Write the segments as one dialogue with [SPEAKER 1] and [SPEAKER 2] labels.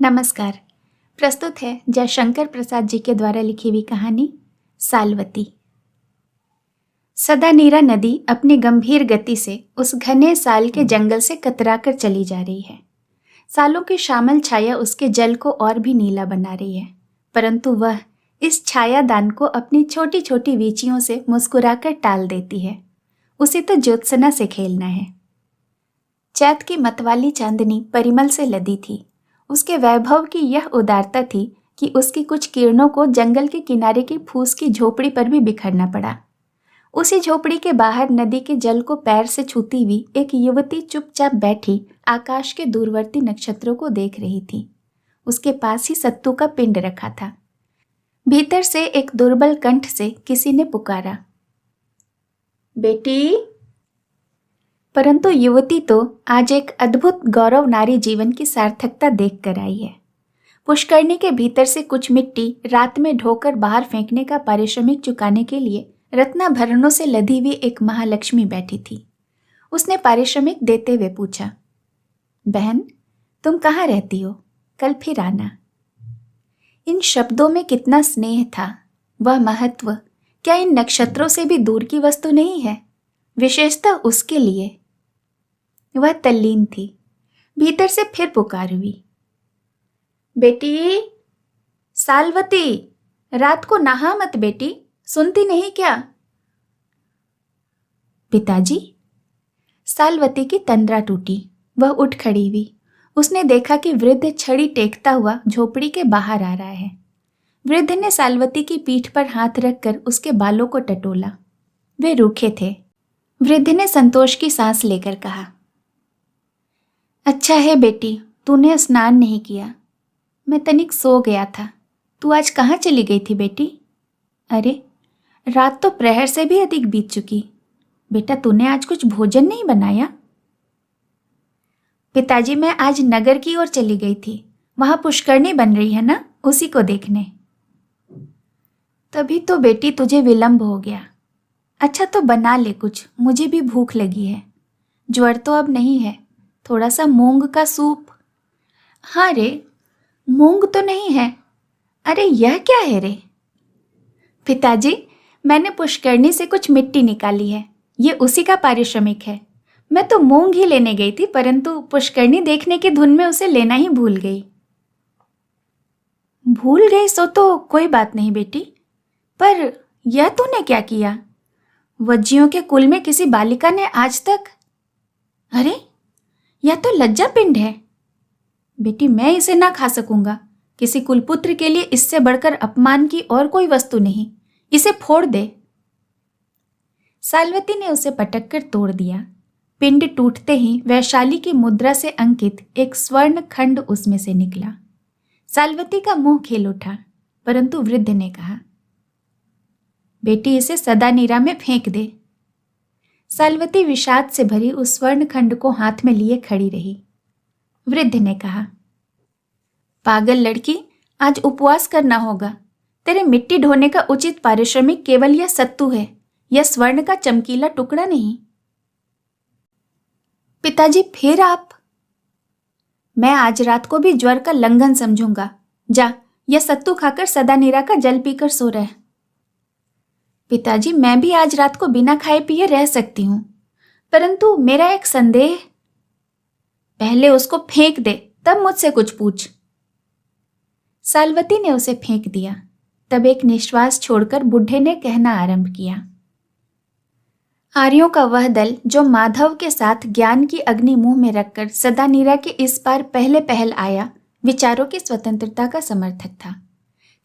[SPEAKER 1] नमस्कार। प्रस्तुत है जयशंकर प्रसाद जी के द्वारा लिखी हुई कहानी सालवती। सदा नीरा नदी अपनी गंभीर गति से उस घने साल के जंगल से कतरा कर चली जा रही है। सालों की श्यामल छाया उसके जल को और भी नीला बना रही है, परंतु वह इस छायादान को अपनी छोटी छोटी वीचियों से मुस्कुराकर टाल देती है। उसे तो ज्योत्सना से खेलना है। चैत की मतवाली चांदनी परिमल से लदी थी। उसके वैभव की यह उदारता थी कि उसकी कुछ किरणों को जंगल के किनारे की फूस की झोपड़ी पर भी बिखरना पड़ा। उसी झोपड़ी के बाहर नदी के जल को पैर से छूती हुई एक युवती चुपचाप बैठी आकाश के दूरवर्ती नक्षत्रों को देख रही थी। उसके पास ही सत्तू का पिंड रखा था। भीतर से एक दुर्बल कंठ से किसी ने पुकारा, बेटी। परंतु युवती तो आज एक अद्भुत गौरव नारी जीवन की सार्थकता देख कर आई है। पुष्करणी के भीतर से कुछ मिट्टी रात में ढोकर बाहर फेंकने का पारिश्रमिक चुकाने के लिए रत्नाभरणों से लदी हुई एक महालक्ष्मी बैठी थी। उसने पारिश्रमिक देते हुए पूछा, बहन, तुम कहाँ रहती हो? कल फिर आना। इन शब्दों में कितना स्नेह था। वह महत्व क्या इन नक्षत्रों से भी दूर की वस्तु नहीं है? विशेषतः उसके लिए। वह तल्लीन थी। भीतर से फिर पुकार हुई, बेटी सालवती, रात को नहा मत बेटी, सुनती नहीं क्या? पिताजी। सालवती की तंद्रा टूटी। वह उठ खड़ी हुई। उसने देखा कि वृद्ध छड़ी टेकता हुआ झोपड़ी के बाहर आ रहा है। वृद्ध ने सालवती की पीठ पर हाथ रखकर उसके बालों को टटोला। वे रूखे थे। वृद्ध ने संतोष की सांस लेकर कहा, अच्छा है बेटी, तूने स्नान नहीं किया। मैं तनिक सो गया था। तू आज कहाँ चली गई थी बेटी? अरे, रात तो प्रहर से भी अधिक बीत चुकी। बेटा, तूने आज कुछ भोजन नहीं बनाया? पिताजी, मैं आज नगर की ओर चली गई थी। वहां पुष्करणी बन रही है ना, उसी को देखने। तभी तो बेटी तुझे विलंब हो गया। अच्छा तो बना ले कुछ, मुझे भी भूख लगी है। ज्वर तो अब नहीं है, थोड़ा सा मूंग का सूप। हाँ रे, मूंग तो नहीं है। अरे यह क्या है रे? पिताजी, मैंने पुष्करणी से कुछ मिट्टी निकाली है। ये उसी का पारिश्रमिक है। मैं तो मूंग ही लेने गई थी, परंतु पुष्करणी देखने की धुन में उसे लेना ही भूल गई। भूल गई सो तो कोई बात नहीं बेटी, पर यह तूने क्या किया? वज्जियों के कुल में किसी बालिका ने आज तक। अरे, यह तो लज्जा पिंड है। बेटी, मैं इसे ना खा सकूंगा। किसी कुलपुत्र के लिए इससे बढ़कर अपमान की और कोई वस्तु नहीं। इसे फोड़ दे। सालवती ने उसे पटक कर तोड़ दिया। पिंड टूटते ही वैशाली की मुद्रा से अंकित एक स्वर्ण खंड उसमें से निकला। सालवती का मुंह खिल उठा, परंतु वृद्ध ने कहा, बेटी, इसे सदा नीरा में फेंक दे। सालवती विषाद से भरी उस स्वर्ण खंड को हाथ में लिए खड़ी रही। वृद्ध ने कहा, पागल लड़की, आज उपवास करना होगा। तेरे मिट्टी ढोने का उचित पारिश्रमिक केवल यह सत्तू है, यह स्वर्ण का चमकीला टुकड़ा नहीं। पिताजी, फिर आप? मैं आज रात को भी ज्वर का लंघन समझूंगा। जा, यह सत्तू खाकर सदा नीरा का जल पीकर सो रह। पिताजी, मैं भी आज रात को बिना खाए पिए रह सकती हूं, परंतु मेरा एक संदेह। पहले उसको फेंक दे, तब मुझसे कुछ पूछ। सालवती ने उसे फेंक दिया। तब एक निश्वास छोड़कर बुढ़े ने कहना आरंभ किया, आर्यों का वह दल जो माधव के साथ ज्ञान की अग्नि मुंह में रखकर सदा नीरा के इस पार पहले पहल आया, विचारों की स्वतंत्रता का समर्थक था।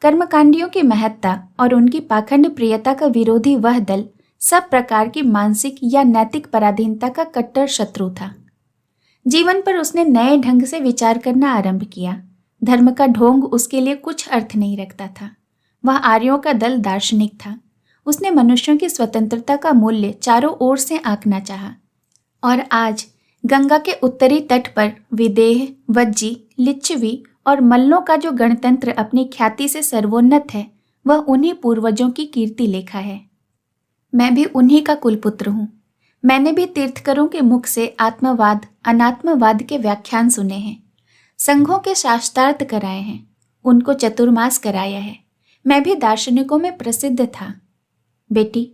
[SPEAKER 1] कर्मकांडियों की महत्ता और उनकी पाखंड प्रियता का विरोधी वह दल सब प्रकार की मानसिक या नैतिक पराधीनता का कट्टर शत्रु था। जीवन पर उसने नए ढंग से विचार करना आरंभ किया। धर्म का ढोंग उसके लिए कुछ अर्थ नहीं रखता था। वह आर्यों का दल दार्शनिक था। उसने मनुष्यों की स्वतंत्रता का मूल्य चारों ओर से आंकना चाहा। और आज गंगा के उत्तरी तट पर विदेह, वज्जी, लिच्छवी और मल्लों का जो गणतंत्र अपनी ख्याति से सर्वोन्नत है, वह उन्हीं पूर्वजों की कीर्ति लेखा है। मैं भी उन्हीं का कुलपुत्र हूँ। मैंने भी तीर्थकरों के मुख से आत्मवाद, अनात्मवाद के व्याख्यान सुने हैं। संघों के शास्त्रार्थ कराए हैं, उनको चतुर्मास कराया है। मैं भी दार्शनिकों में प्रसिद्ध था। बेटी,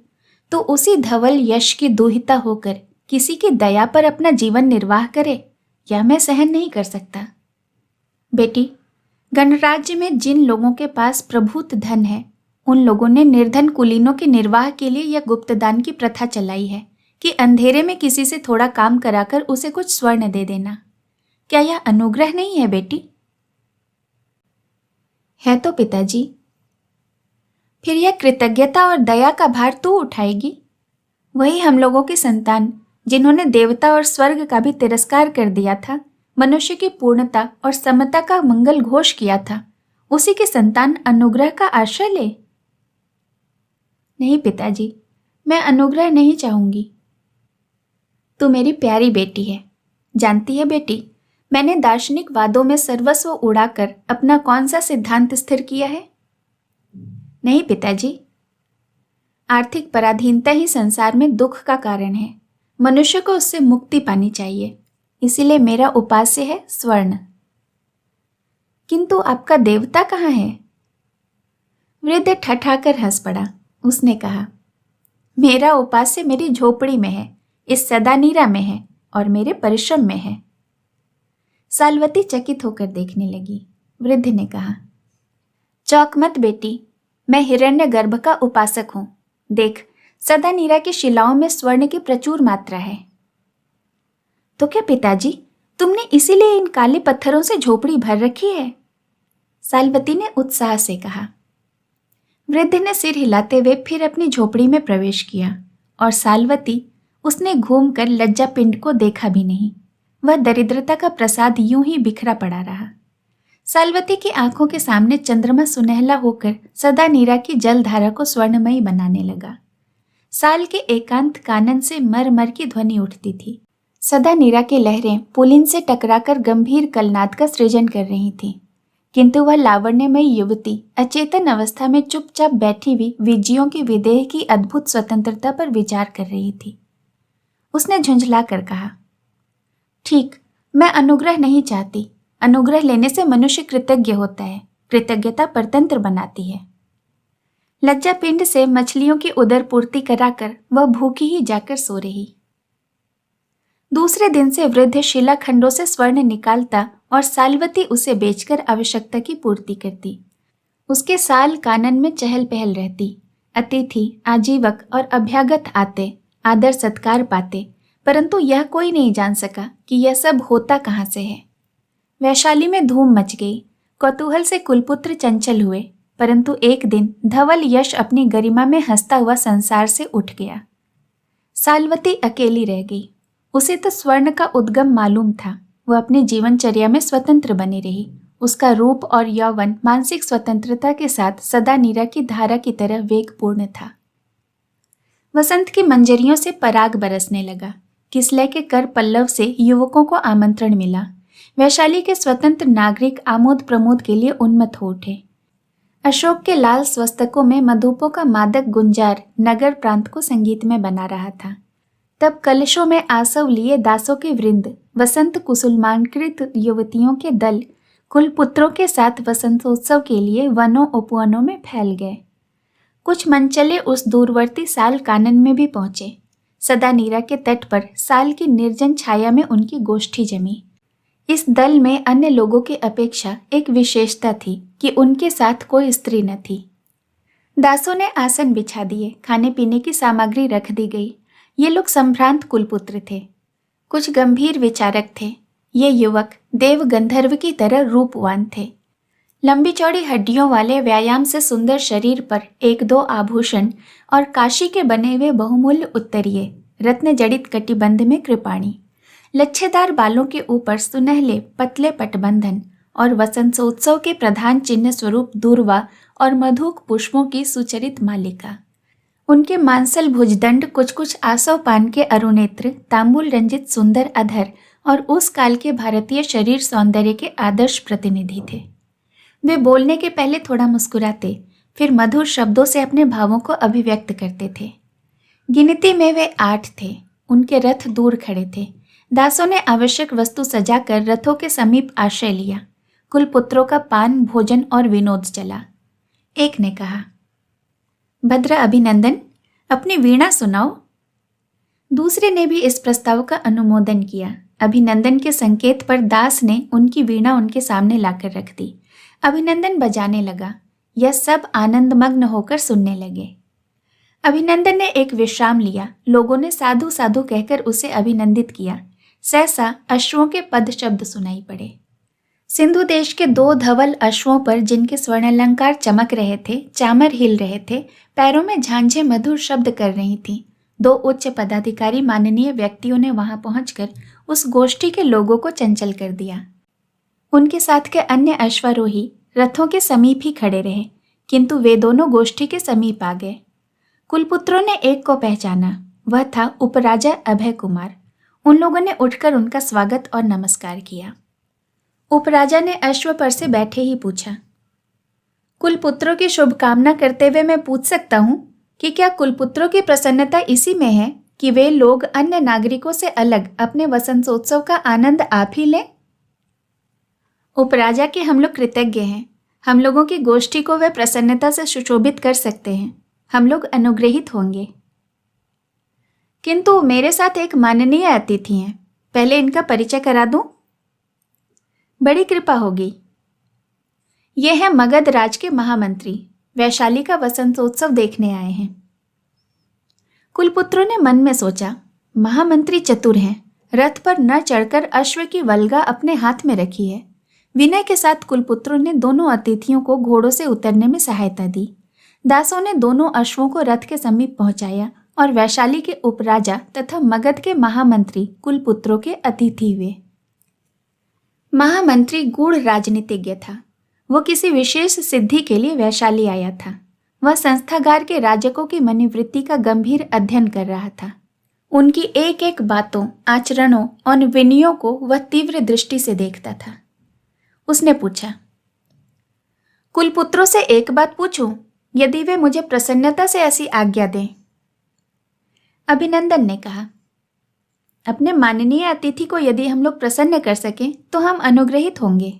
[SPEAKER 1] तो उसी धवल यश की दूहिता होकर किसी की दया पर अपना जीवन निर्वाह करे, यह मैं सहन नहीं कर सकता। बेटी, गणराज्य में जिन लोगों के पास प्रभुत धन है, उन लोगों ने निर्धन कुलीनों के निर्वाह के लिए यह गुप्तदान की प्रथा चलाई है कि अंधेरे में किसी से थोड़ा काम कराकर उसे कुछ स्वर्ण दे देना। क्या यह अनुग्रह नहीं है बेटी? है तो पिताजी। फिर यह कृतज्ञता और दया का भार तू उठाएगी? वही हम लोगों की संतान जिन्होंने देवता और स्वर्ग का भी तिरस्कार कर दिया था, मनुष्य की पूर्णता और समता का मंगल घोष किया था, उसी की संतान अनुग्रह का आश्रय ले? नहीं पिताजी, मैं अनुग्रह नहीं चाहूंगी। तू मेरी प्यारी बेटी है। जानती है बेटी, मैंने दार्शनिक वादों में सर्वस्व उड़ाकर अपना कौन सा सिद्धांत स्थिर किया है? नहीं पिताजी, आर्थिक पराधीनता ही संसार में दुख का कारण है। मनुष्य को उससे मुक्ति पानी चाहिए। इसीलिए मेरा उपास्य है स्वर्ण। किंतु आपका देवता कहाँ है? वृद्ध ठठाकर हंस पड़ा। उसने कहा, मेरा उपास्य मेरी झोपड़ी में है, इस सदानीरा में है और मेरे परिश्रम में है। सालवती चकित होकर देखने लगी। वृद्ध ने कहा, चौक मत बेटी, मैं हिरण्यगर्भ का उपासक हूं। देख, सदानीरा की शिलाओं में स्वर्ण की प्रचुर मात्रा है। तो क्या पिताजी, तुमने इसीलिए इन काले पत्थरों से झोपड़ी भर रखी है? सालवती ने उत्साह से कहा। वृद्ध ने सिर हिलाते हुए फिर अपनी झोपड़ी में प्रवेश किया और सालवती उसने घूमकर लज्जा पिंड को देखा भी नहीं। वह दरिद्रता का प्रसाद यूं ही बिखरा पड़ा रहा। सालवती की आंखों के सामने चंद्रमा सुनहला होकर सदानीरा की जलधारा को स्वर्णमयी बनाने लगा। साल के एकांत कानन से मर मर की ध्वनि उठती थी। सदानीरा की लहरें पुलिन से टकराकर गंभीर कलनाद का सृजन कर रही थीं, किंतु वह लावण्यमयी युवती अचेतन अवस्था में चुपचाप बैठी हुई विजयों की विदेह की अद्भुत स्वतंत्रता पर विचार कर रही थी। उसने झुंझला कर कहा, ठीक, मैं अनुग्रह नहीं चाहती। अनुग्रह लेने से मनुष्य कृतज्ञ होता है, कृतज्ञता परतंत्र बनाती है। लज्जा पिंड से मछलियों की उदर पूर्ति कराकर वह भूखी ही जाकर सो रही। दूसरे दिन से वृद्ध शिलाखंडों से स्वर्ण निकालता और सालवती उसे बेचकर आवश्यकता की पूर्ति करती। उसके साल कानन में चहल पहल रहती। अतिथि, आजीवक और अभ्यागत आते, आदर सत्कार पाते, परंतु यह कोई नहीं जान सका कि यह सब होता कहाँ से है। वैशाली में धूम मच गई। कौतूहल से कुलपुत्र चंचल हुए, परंतु एक दिन धवल यश अपनी गरिमा में हंसता हुआ संसार से उठ गया। सालवती अकेली रह गई। उसे तो स्वर्ण का उद्गम मालूम था। वह अपनी जीवनचर्या में स्वतंत्र बनी रही। उसका रूप और यौवन मानसिक स्वतंत्रता के साथ सदानीरा की धारा की तरह वेगपूर्ण था। वसंत की मंजरियों से पराग बरसने लगा। किसलय के कर पल्लव से युवकों को आमंत्रण मिला। वैशाली के स्वतंत्र नागरिक आमोद प्रमोद के लिए उन्मत्त हो उठे। अशोक के लाल स्वस्तकों में मधुपों का मादक गुंजार नगर प्रांत को संगीत में बना रहा था। तब कलशों में आसव लिए दासों के वृंद, वसंत कुसुमांकृत युवतियों के दल कुलपुत्रों के साथ वसंतोत्सव के लिए वनों उपवनों में फैल गए। कुछ मनचले उस दूरवर्ती साल कानन में भी पहुंचे। सदानीरा के तट पर साल की निर्जन छाया में उनकी गोष्ठी जमी। इस दल में अन्य लोगों की अपेक्षा एक विशेषता थी कि उनके साथ कोई स्त्री न थी। दासों ने आसन बिछा दिए, खाने पीने की सामग्री रख दी गई। ये लोग संभ्रांत कुलपुत्र थे, कुछ गंभीर विचारक थे। ये युवक देव गंधर्व की तरह रूपवान थे। लंबी चौड़ी हड्डियों वाले व्यायाम से सुंदर शरीर पर एक दो आभूषण और काशी के बने हुए बहुमूल्य उत्तरीय, रत्न जड़ित कटिबंध में कृपाणी, लच्छेदार बालों के ऊपर सुनहले पतले पटबंधन और वसंतोत्सव के प्रधान चिन्ह स्वरूप दूर्वा और मधुक पुष्पों की सुचरित मालिका। उनके मांसल भुजदंड, कुछ कुछ आसव पान के अरुनेत्र, तांबुल रंजित सुंदर अधर और उस काल के भारतीय शरीर सौंदर्य के आदर्श प्रतिनिधि थे। वे बोलने के पहले थोड़ा मुस्कुराते, फिर मधुर शब्दों से अपने भावों को अभिव्यक्त करते थे। गिनती में वे 8 थे। उनके रथ दूर खड़े थे। दासों ने आवश्यक वस्तु सजाकर रथों के समीप आश्रय लिया। कुलपुत्रों का पान, भोजन और विनोद चला। एक ने कहा, भद्र अभिनंदन, अपनी वीणा सुनाओ। दूसरे ने भी इस प्रस्ताव का अनुमोदन किया। अभिनंदन के संकेत पर दास ने उनकी वीणा उनके सामने लाकर रख दी। अभिनंदन बजाने लगा। यह सब आनंदमग्न होकर सुनने लगे। अभिनंदन ने एक विश्राम लिया। लोगों ने साधु साधु कहकर उसे अभिनंदित किया। सहसा अश्वों के पद शब्द सुनाई पड़े। सिंधु देश के 2 धवल अश्वों पर, जिनके स्वर्णालंकार चमक रहे थे, चामर हिल रहे थे, पैरों में झांझें मधुर शब्द कर रही थीं। 2 उच्च पदाधिकारी माननीय व्यक्तियों ने वहां पहुंचकर उस गोष्ठी के लोगों को चंचल कर दिया। उनके साथ के अन्य अश्वारोही रथों के समीप ही खड़े रहे, किंतु वे दोनों गोष्ठी के समीप आ गए। कुलपुत्रों ने एक को पहचाना। वह था उपराजा अभय कुमार। उन लोगों ने उठकर उनका स्वागत और नमस्कार किया। उपराजा ने अश्व पर से बैठे ही पूछा, कुलपुत्रों की शुभकामना करते हुए मैं पूछ सकता हूँ कि क्या कुलपुत्रों की प्रसन्नता इसी में है कि वे लोग अन्य नागरिकों से अलग अपने वसंतोत्सव का आनंद आप ही लें? उपराजा के हम लोग कृतज्ञ हैं। हम लोगों की गोष्ठी को वे प्रसन्नता से सुशोभित कर सकते हैं। हम लोग अनुग्रहित होंगे। किंतु मेरे साथ एक माननीय अतिथि हैं। पहले इनका परिचय करा दूं? बड़ी कृपा होगी। ये है मगध राज के महामंत्री। वैशाली का वसंतोत्सव देखने आए हैं। कुलपुत्रों ने मन में सोचा, महामंत्री चतुर हैं। रथ पर न चढ़कर अश्व की वल्गा अपने हाथ में रखी है। विनय के साथ कुलपुत्रों ने दोनों अतिथियों को घोड़ों से उतरने में सहायता दी। दासों ने दोनों अश्वों को रथ के समीप पहुंचाया और वैशाली के उपराजा तथा मगध के महामंत्री कुलपुत्रों के अतिथि हुए। महामंत्री गूढ़ राजनीतिज्ञ था। वो किसी विशेष सिद्धि के लिए वैशाली आया था। वह संस्थागार के राजकों की मनोवृत्ति का गंभीर अध्ययन कर रहा था। उनकी एक एक बातों, आचरणों और विनयों को वह तीव्र दृष्टि से देखता था। उसने पूछा, कुलपुत्रों से एक बात पूछूं, यदि वे मुझे प्रसन्नता से ऐसी आज्ञा दें? अभिनंदन ने कहा, अपने माननीय अतिथि को यदि हम लोग प्रसन्न कर सकें तो हम अनुग्रहित होंगे।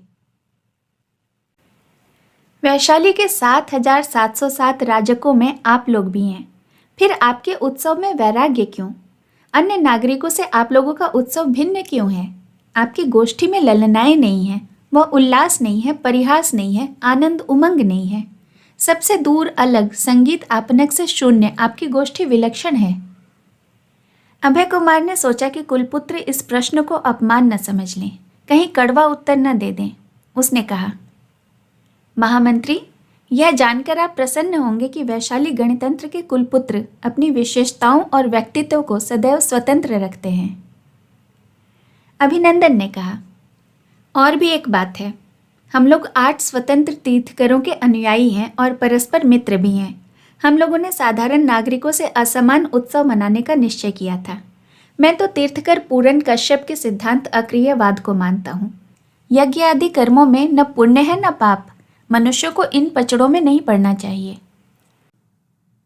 [SPEAKER 1] वैशाली के 7,707 राजकों में आप लोग भी हैं। फिर आपके उत्सव में वैराग्य क्यों? अन्य नागरिकों से आप लोगों का उत्सव भिन्न क्यों है? आपकी गोष्ठी में ललनाएं नहीं है, वह उल्लास नहीं है, परिहास नहीं है, आनंद उमंग नहीं है। सबसे दूर अलग, संगीत आपनक से शून्य आपकी गोष्ठी विलक्षण है। अभय कुमार ने सोचा कि कुलपुत्र इस प्रश्न को अपमान न समझ लें, कहीं कड़वा उत्तर न दे दें। उसने कहा, महामंत्री, यह जानकर आप प्रसन्न होंगे कि वैशाली गणतंत्र के कुलपुत्र अपनी विशेषताओं और व्यक्तित्व को सदैव स्वतंत्र रखते हैं। अभिनंदन ने कहा, और भी एक बात है, हम लोग 8 स्वतंत्र तीर्थकरों के अनुयायी हैं और परस्पर मित्र भी हैं। हम लोगों ने साधारण नागरिकों से असमान उत्सव मनाने का निश्चय किया था। मैं तो तीर्थकर पूरन कश्यप के सिद्धांत अक्रियवाद को मानता हूँ। यज्ञ आदि कर्मों में न पुण्य है न पाप। मनुष्य को इन पचड़ों में नहीं पड़ना चाहिए।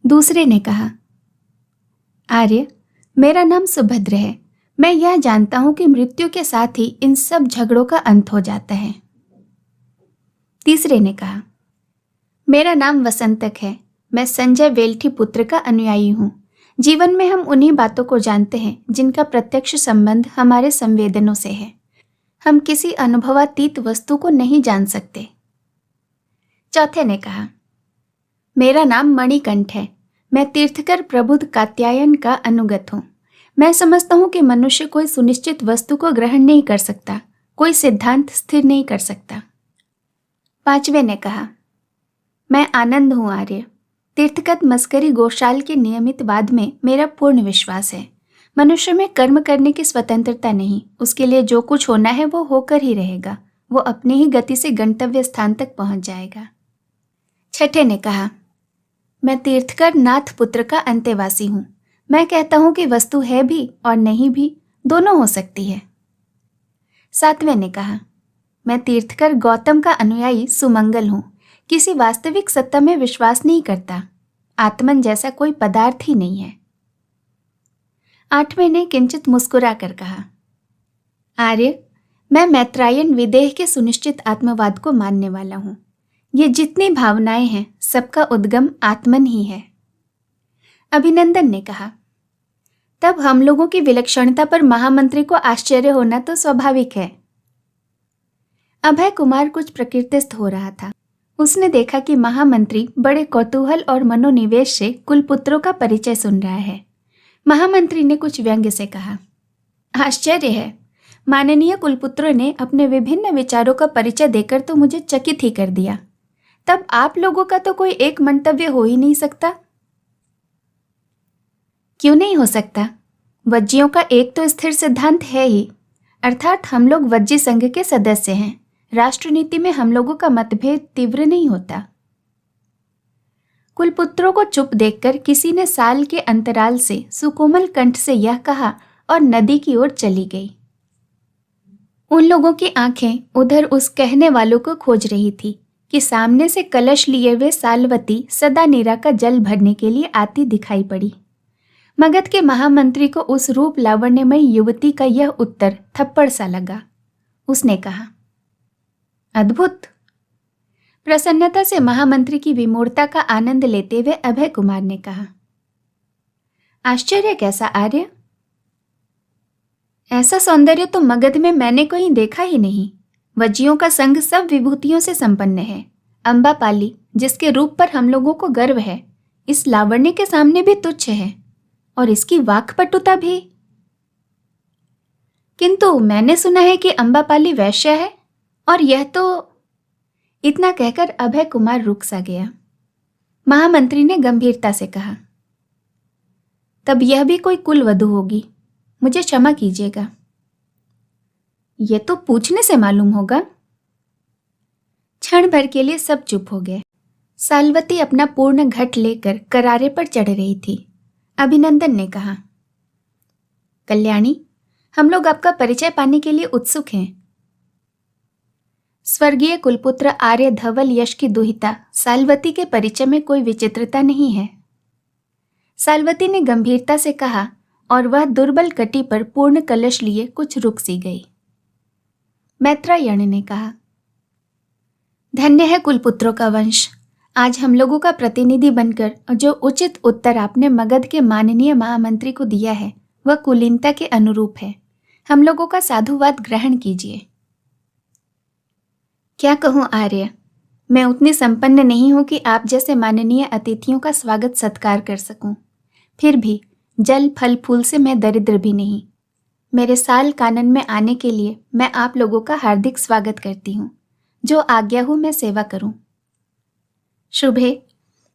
[SPEAKER 1] दूसरे ने कहा, आर्य, मेरा नाम सुभद्र है। मैं यह जानता हूं कि मृत्यु के साथ ही इन सब झगड़ों का अंत हो जाता है। तीसरे ने कहा, मेरा नाम वसंतक है। मैं संजय वेल्ठी पुत्र का अनुयायी हूं। जीवन में हम उन्हीं बातों को जानते हैं जिनका प्रत्यक्ष संबंध हमारे संवेदनों से है। हम किसी अनुभवातीत वस्तु को नहीं जान सकते। चौथे ने कहा, मेरा नाम मणिकंठ है। मैं तीर्थकर प्रबुद्ध कात्यायन का अनुगत हूँ। मैं समझता हूँ कि मनुष्य कोई सुनिश्चित वस्तु को ग्रहण नहीं कर सकता, कोई सिद्धांत स्थिर नहीं कर सकता। पांचवें ने कहा, मैं आनंद हूँ आर्य। तीर्थकत मस्करी गोशाल के नियमितवाद में मेरा पूर्ण विश्वास है। मनुष्य में कर्म करने की स्वतंत्रता नहीं, उसके लिए जो कुछ होना है वो होकर ही रहेगा। वो अपनी ही गति से गंतव्य स्थान तक पहुंच जाएगा। छठे ने कहा, मैं तीर्थकर नाथ पुत्र का अंतेवासी हूँ। मैं कहता हूँ कि वस्तु है भी और नहीं भी, दोनों हो सकती है। सातवें ने कहा, मैं तीर्थकर गौतम का अनुयायी सुमंगल हूँ। किसी वास्तविक सत्ता में विश्वास नहीं करता। आत्मन जैसा कोई पदार्थ ही नहीं है। आठवें ने किंचित मुस्कुरा कर कहा, आर्य, मैं मैत्रायन विदेह के सुनिश्चित आत्मवाद को मानने वाला हूं। ये जितनी भावनाएं हैं सबका उद्गम आत्मन ही है। अभिनंदन ने कहा, तब हम लोगों की विलक्षणता पर महामंत्री को आश्चर्य होना तो स्वाभाविक है। अभय कुमार कुछ प्रकृतिस्थ हो रहा था। उसने देखा कि महामंत्री बड़े कौतूहल और मनोनिवेश से कुलपुत्रों का परिचय सुन रहा है। महामंत्री ने कुछ व्यंग्य से कहा, आश्चर्य है, माननीय कुलपुत्रों ने अपने विभिन्न विचारों का परिचय देकर तो मुझे चकित ही कर दिया। तब आप लोगों का तो कोई एक मंतव्य हो ही नहीं सकता। क्यों नहीं हो सकता? वज्जियों का एक तो स्थिर सिद्धांत है ही, अर्थात हम लोग वज्जी संघ के सदस्य हैं। राष्ट्रनीति में हम लोगों का मतभेद तीव्र नहीं होता। कुलपुत्रों को चुप देखकर किसी ने साल के अंतराल से सुकोमल कंठ से यह कहा और नदी की ओर चली गई। उन लोगों की आंखें उधर उस कहने वालों को खोज रही थी कि सामने से कलश लिए हुए सालवती सदा नीरा का जल भरने के लिए आती दिखाई पड़ी। मगध के महामंत्री को उस रूप लावण्यमयी युवती का यह उत्तर थप्पड़ सा लगा। उसने कहा, अद्भुत। प्रसन्नता से महामंत्री की विमूढ़ता का आनंद लेते हुए अभय कुमार ने कहा, आश्चर्य कैसा आर्य? ऐसा सौंदर्य तो मगध में मैंने कहीं देखा ही नहीं। वज्जियों का संग सब विभूतियों से संपन्न है। अम्बापाली, जिसके रूप पर हम लोगों को गर्व है, इस लावण्य के सामने भी तुच्छ है, और इसकी वाक्पटुता भी। किंतु मैंने सुना है कि अम्बापाली वैश्य है, और यह तो। इतना कहकर अभय कुमार रुक सा गया। महामंत्री ने गंभीरता से कहा, तब यह भी कोई कुलवधू होगी। मुझे क्षमा कीजिएगा। यह तो पूछने से मालूम होगा। क्षण भर के लिए सब चुप हो गए। सालवती अपना पूर्ण घट लेकर करारे पर चढ़ रही थी। अभिनंदन ने कहा, कल्याणी, हम लोग आपका परिचय पाने के लिए उत्सुक हैं। स्वर्गीय कुलपुत्र आर्य धवल यश की दुहिता सालवती के परिचय में कोई विचित्रता नहीं है। सालवती ने गंभीरता से कहा, और वह दुर्बल कटी पर पूर्ण कलश लिए कुछ रुक सी गई। मैत्रायण ने कहा, धन्य है कुलपुत्रों का वंश। आज हम लोगों का प्रतिनिधि बनकर जो उचित उत्तर आपने मगध के माननीय महामंत्री को दिया है वह कुलीनता के अनुरूप है। हम लोगों का साधुवाद ग्रहण कीजिए। क्या कहूँ आर्य, मैं उतनी संपन्न नहीं हूँ कि आप जैसे माननीय अतिथियों का स्वागत सत्कार कर सकूं। फिर भी जल फल फूल से मैं दरिद्र भी नहीं। मेरे साल कानन में आने के लिए मैं आप लोगों का हार्दिक स्वागत करती हूँ। जो आज्ञा हो मैं सेवा करूँ। शुभे,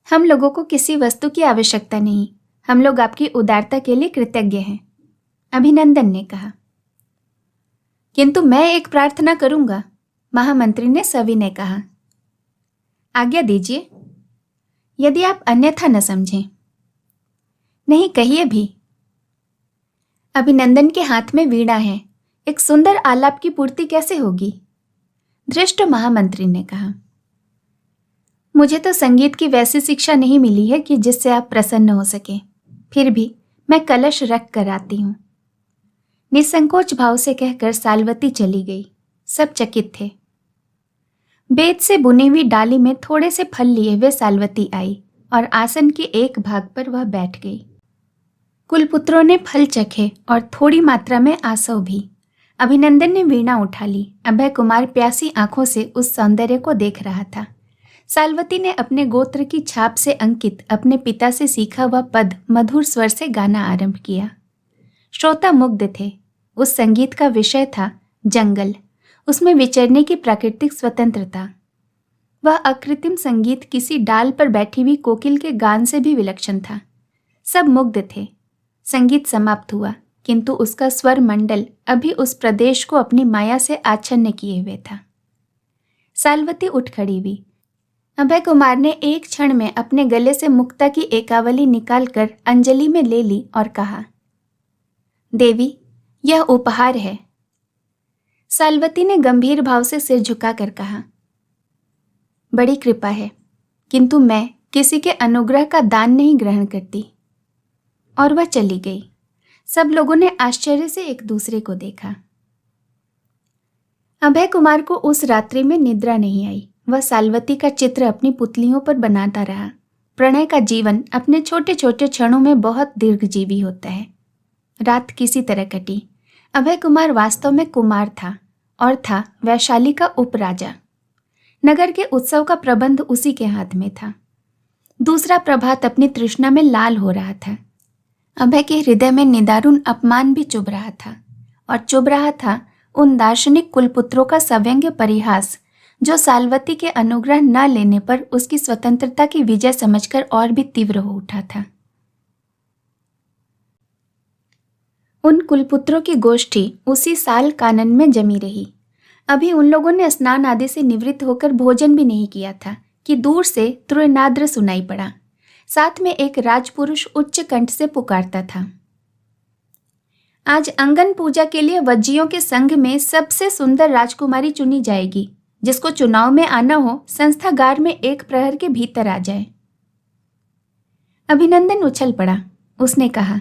[SPEAKER 1] हम लोगों को किसी वस्तु की आवश्यकता नहीं। हम लोग आपकी उदारता के लिए कृतज्ञ हैं। अभिनंदन ने कहा, किंतु मैं एक प्रार्थना करूंगा। महामंत्री ने सविनय कहा, आज्ञा दीजिए, यदि आप अन्यथा न समझें। नहीं, कहिए भी। अभिनंदन के हाथ में वीणा है, एक सुंदर आलाप की पूर्ति कैसे होगी? धृष्ट महामंत्री ने कहा, मुझे तो संगीत की वैसी शिक्षा नहीं मिली है कि जिससे आप प्रसन्न हो सके। फिर भी मैं कलश रख कर आती हूँ। निसंकोच भाव से कहकर सालवती चली गई। सब चकित थे। बेत से बुनी हुई डाली में थोड़े से फल लिए हुए सालवती आई और आसन के एक भाग पर वह बैठ गई। कुलपुत्रों ने फल चखे और थोड़ी मात्रा में आसव भी। अभिनंदन ने वीणा उठा ली। अभय कुमार प्यासी आंखों से उस सौंदर्य को देख रहा था। सालवती ने अपने गोत्र की छाप से अंकित अपने पिता से सीखा हुआ पद मधुर स्वर से गाना आरंभ किया। श्रोता मुग्ध थे। उस संगीत का विषय था जंगल, उसमें विचरने की प्राकृतिक स्वतंत्रता। वह अकृत्रिम संगीत किसी डाल पर बैठी हुई कोकिल के गान से भी विलक्षण था। सब मुग्ध थे। संगीत समाप्त हुआ, किंतु उसका स्वर मंडल अभी उस प्रदेश को अपनी माया से आच्छन्न किए हुए था। सालवती उठ खड़ी हुई। अभय कुमार ने एक क्षण में अपने गले से मुक्ता की एकावली निकालकर अंजलि में ले ली और कहा, देवी, यह उपहार है। सालवती ने गंभीर भाव से सिर झुकाकर कहा, बड़ी कृपा है, किंतु मैं किसी के अनुग्रह का दान नहीं ग्रहण करती। और वह चली गई। सब लोगों ने आश्चर्य से एक दूसरे को देखा। अभय कुमार को उस रात्रि में निद्रा नहीं आई। वह साल्वती का चित्र अपनी पुतलियों पर बनाता रहा। प्रणय का जीवन अपने छोटे छोटे क्षणों में बहुत दीर्घजीवी होता है। रात किसी तरह कटी। अभय कुमार वास्तव में कुमार था और था वैशाली का उपराजा। नगर के उत्सव का प्रबंध उसी के हाथ में था। दूसरा प्रभात अपनी तृष्णा में लाल हो रहा था। अभय के हृदय में निदारुण अपमान भी चुभ रहा था, और चुभ रहा था उन दार्शनिक कुलपुत्रों का सव्यंग्य परिहास जो साल्वती के अनुग्रह न लेने पर उसकी स्वतंत्रता की विजय समझकर और भी तीव्र हो उठा था। उन कुलपुत्रों की गोष्ठी उसी साल कानन में जमी रही। अभी उन लोगों ने स्नान आदि से निवृत्त होकर भोजन भी नहीं किया था कि दूर से त्रुनाद्र सुनाई पड़ा। साथ में एक राजपुरुष उच्च कंठ से पुकारता था, आज अंगन पूजा के लिए वज्जियों के संघ में सबसे सुंदर राजकुमारी चुनी जाएगी। जिसको चुनाव में आना हो संस्थागार में 1 प्रहर के भीतर आ जाए। अभिनंदन उछल पड़ा। उसने कहा,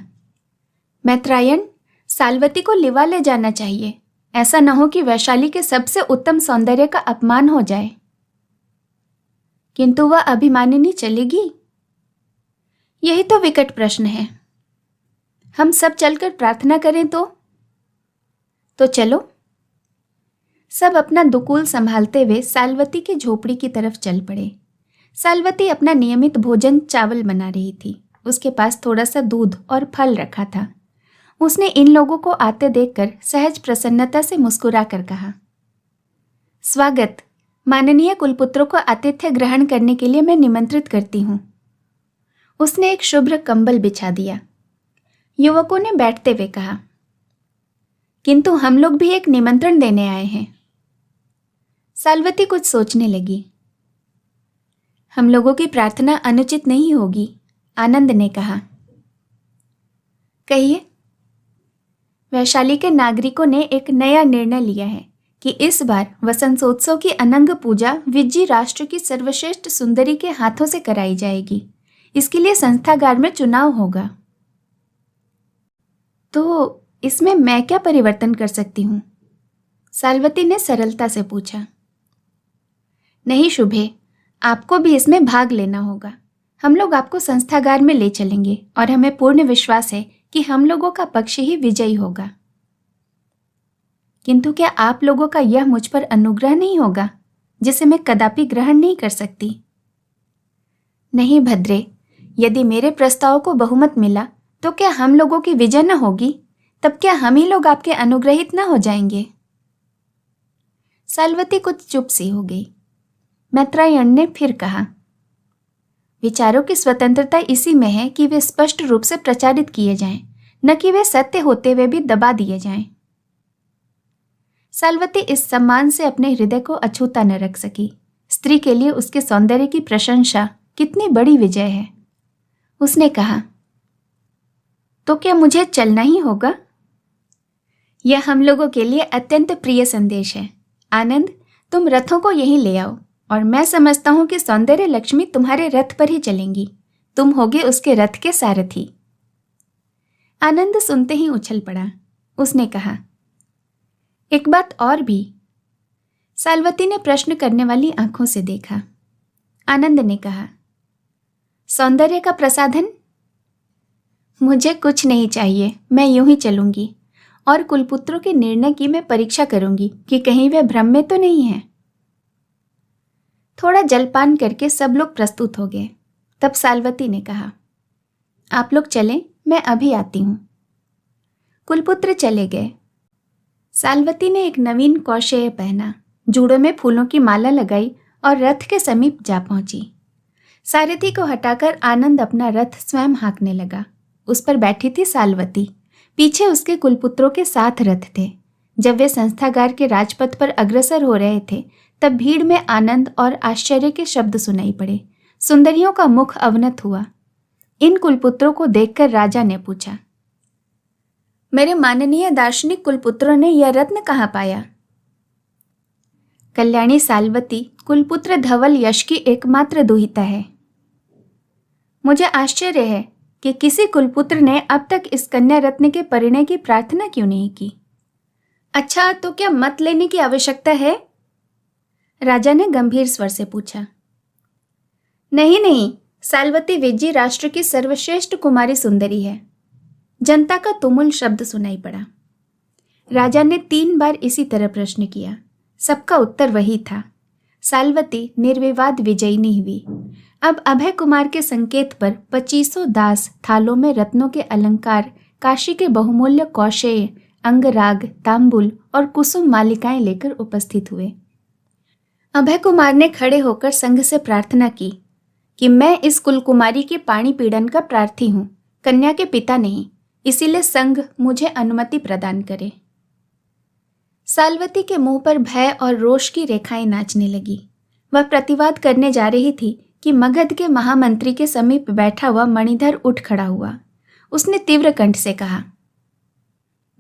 [SPEAKER 1] मैत्रायण, साल्वती को लिवा ले जाना चाहिए। ऐसा न हो कि वैशाली के सबसे उत्तम सौंदर्य का अपमान हो जाए। किंतु वह अभिमानिनी चलेगी? यही तो विकट प्रश्न है। हम सब चलकर प्रार्थना करें तो चलो। सब अपना दुकूल संभालते हुए साल्वती की झोपड़ी की तरफ चल पड़े। साल्वती अपना नियमित भोजन चावल बना रही थी। उसके पास थोड़ा सा दूध और फल रखा था। उसने इन लोगों को आते देखकर सहज प्रसन्नता से मुस्कुरा कर कहा, स्वागत। माननीय कुलपुत्रों को आतिथ्य ग्रहण करने के लिए मैं निमंत्रित करती हूँ। उसने एक शुभ्र कंबल बिछा दिया। युवकों ने बैठते हुए कहा, किंतु हम लोग भी एक निमंत्रण देने आए हैं। साल्वती कुछ सोचने लगी। हम लोगों की प्रार्थना अनुचित नहीं होगी, आनंद ने कहा। कहिए। वैशाली के नागरिकों ने एक नया निर्णय लिया है कि इस बार वसंतोत्सव की अनंग पूजा विज्जी राष्ट्र की सर्वश्रेष्ठ सुंदरी के हाथों से कराई जाएगी। इसके लिए संस्थागार में चुनाव होगा। तो इसमें मैं क्या परिवर्तन कर सकती हूँ? साल्वती ने सरलता से पूछा। नहीं शुभे, आपको भी इसमें भाग लेना होगा। हम लोग आपको संस्थागार में ले चलेंगे और हमें पूर्ण विश्वास है कि हम लोगों का पक्ष ही विजयी होगा। किंतु क्या आप लोगों का यह मुझ पर अनुग्रह नहीं होगा, जिसे मैं कदापि ग्रहण नहीं कर सकती? नहीं भद्रे, यदि मेरे प्रस्ताव को बहुमत मिला तो क्या हम लोगों की विजय न होगी? तब क्या हम ही लोग आपके अनुग्रहित न हो जाएंगे? साल्वती कुछ चुप सी हो गई। मैत्रायण ने फिर कहा, विचारों की स्वतंत्रता इसी में है कि वे स्पष्ट रूप से प्रचारित किए जाएं, न कि वे सत्य होते हुए भी दबा दिए जाएं। साल्वती इस सम्मान से अपने हृदय को अछूता न रख सकी। स्त्री के लिए उसके सौंदर्य की प्रशंसा कितनी बड़ी विजय है। उसने कहा, तो क्या मुझे चलना ही होगा? यह हम लोगों के लिए अत्यंत प्रिय संदेश है। आनंद, तुम रथों को यहीं ले आओ और मैं समझता हूं कि सौंदर्य लक्ष्मी तुम्हारे रथ पर ही चलेंगी। तुम होगे उसके रथ के सारथी। आनंद सुनते ही उछल पड़ा। उसने कहा, एक बात और भी। साल्वती ने प्रश्न करने वाली आंखों से देखा। आनंद ने कहा, सौंदर्य का प्रसाधन? मुझे कुछ नहीं चाहिए, मैं यूं ही चलूंगी और कुलपुत्रों के निर्णय की मैं परीक्षा करूंगी कि कहीं वे भ्रम में तो नहीं है। थोड़ा जलपान करके सब लोग प्रस्तुत हो गए। तब साल्वती ने कहा, आप लोग चलें, मैं अभी आती हूं। कुलपुत्र चले गए। साल्वती ने एक नवीन कौशेय पहना, जूड़ों में फूलों की माला लगाई और रथ के समीप जा पहुंची। सारथी को हटाकर आनंद अपना रथ स्वयं हाँकने लगा। उस पर बैठी थी साल्वती, पीछे उसके कुलपुत्रों के साथ रथ थे। जब वे संस्थागार के राजपथ पर अग्रसर हो रहे थे तब भीड़ में आनंद और आश्चर्य के शब्द सुनाई पड़े। सुंदरियों का मुख अवनत हुआ। इन कुलपुत्रों को देखकर राजा ने पूछा, मेरे माननीय दार्शनिक कुलपुत्रों ने यह रत्न कहाँ पाया? कल्याणी साल्वती कुलपुत्र धवल यश की एकमात्र दुहिता है। मुझे आश्चर्य है कि किसी कुलपुत्र ने अब तक इस कन्या रत्न के परिणय की प्रार्थना क्यों नहीं की। अच्छा, तो क्या मत लेने की आवश्यकता है? राजा ने गंभीर स्वर से पूछा। नहीं नहीं, साल्वती विज्जी राष्ट्र की सर्वश्रेष्ठ कुमारी सुंदरी है। जनता का तुमुल शब्द सुनाई पड़ा। राजा ने 3 बार इसी तरह प्रश्न किया। सबका उत्तर वही था। साल्वती निर्विवाद विजयिनी हुई। अब अभय कुमार के संकेत पर 2500 दास थालों में रत्नों के अलंकार, काशी के बहुमूल्य कौशेय, अंगराग, तांबुल और कुसुम मालिकाएं लेकर उपस्थित हुए। अभय कुमार ने खड़े होकर संघ से प्रार्थना की कि मैं इस कुलकुमारी के पाणी पीड़न का प्रार्थी हूं, कन्या के पिता नहीं, इसीलिए संघ मुझे अनुमति प्रदान करे। साल्वती के मुंह पर भय और रोष की रेखाएं नाचने लगी। वह प्रतिवाद करने जा रही थी कि मगध के महामंत्री के समीप बैठा हुआ मणिधर उठ खड़ा हुआ। उसने तीव्र कंठ से कहा,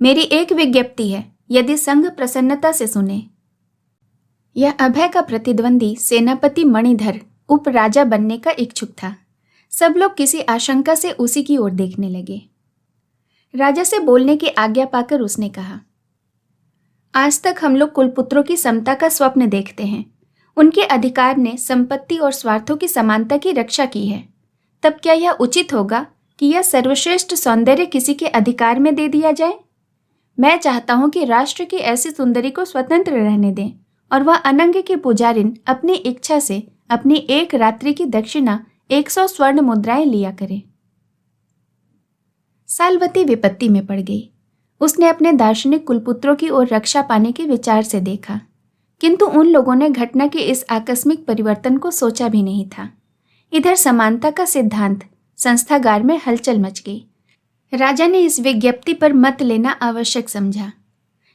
[SPEAKER 1] मेरी एक विज्ञप्ति है, यदि संघ प्रसन्नता से सुने। यह अभय का प्रतिद्वंदी सेनापति मणिधर उपराजा बनने का इच्छुक था। सब लोग किसी आशंका से उसी की ओर देखने लगे। राजा से बोलने की आज्ञा पाकर उसने कहा, आज तक हम लोग कुलपुत्रों की समता का स्वप्न देखते हैं। उनके अधिकार ने संपत्ति और स्वार्थों की समानता की रक्षा की है। तब क्या यह उचित होगा कि यह सर्वश्रेष्ठ सौंदर्य किसी के अधिकार में दे दिया जाए? मैं चाहता हूं कि राष्ट्र की ऐसी सुंदरी को स्वतंत्र रहने दें और वह अनंग की पुजारिन अपनी इच्छा से अपनी एक रात्रि की दक्षिणा 100 स्वर्ण मुद्राएं लिया करे। साल्वती विपत्ति में पड़ गई। उसने अपने दार्शनिक कुलपुत्रों की ओर रक्षा पाने के विचार से देखा, किंतु उन लोगों ने घटना के इस आकस्मिक परिवर्तन को सोचा भी नहीं था। इधर समानता का सिद्धांत संस्थागार में हलचल मच गई। राजा ने इस विज्ञप्ति पर मत लेना आवश्यक समझा।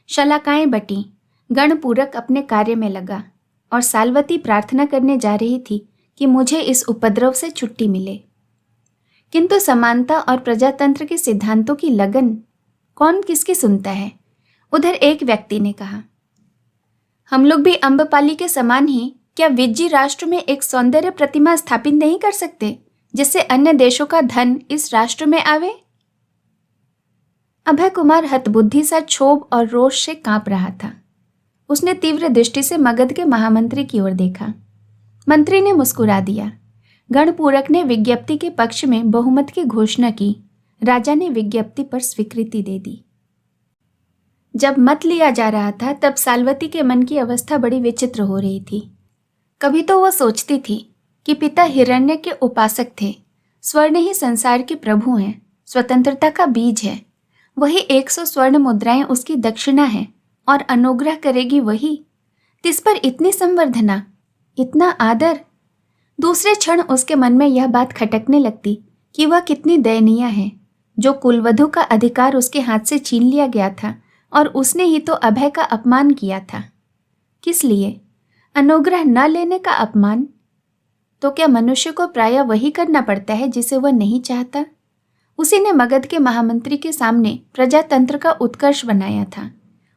[SPEAKER 1] शलाकाएं बटी, गणपूरक अपने कार्य में लगा और साल्वती प्रार्थना करने जा रही थी कि मुझे इस उपद्रव से छुट्टी मिले। किंतु समानता और प्रजातंत्र के सिद्धांतों की लगन कौन किसकी सुनता है? उधर एक व्यक्ति ने कहा, हम लोग भी अम्बपाली के समान ही क्या विज्जी राष्ट्र में एक सौंदर्य प्रतिमा स्थापित नहीं कर सकते, जिससे अन्य देशों का धन इस राष्ट्र में आवे? अभय कुमार हतबुद्धि सा क्षोभ और रोष से कांप रहा था। उसने तीव्र दृष्टि से मगध के महामंत्री की ओर देखा। मंत्री ने मुस्कुरा दिया। गणपूरक ने विज्ञप्ति के पक्ष में बहुमत की घोषणा की। राजा ने विज्ञप्ति पर स्वीकृति दे दी। जब मत लिया जा रहा था तब साल्वती के मन की अवस्था बड़ी विचित्र हो रही थी। कभी तो वह सोचती थी कि पिता हिरण्य के उपासक थे, स्वर्ण ही संसार के प्रभु हैं, स्वतंत्रता का बीज है, वही 100 स्वर्ण मुद्राएं उसकी दक्षिणा है और अनुग्रह करेगी वही। तिस पर इतनी संवर्धना, इतना आदर। दूसरे क्षण उसके मन में यह बात खटकने लगती कि वह कितनी दयनीय है, जो कुलवधु का अधिकार उसके हाथ से छीन लिया गया था और उसने ही तो अभय का अपमान किया था। किस लिए? अनुग्रह न लेने का अपमान? तो क्या मनुष्य को प्रायः वही करना पड़ता है जिसे वह नहीं चाहता? उसी ने मगध के महामंत्री के सामने प्रजातंत्र का उत्कर्ष बनाया था।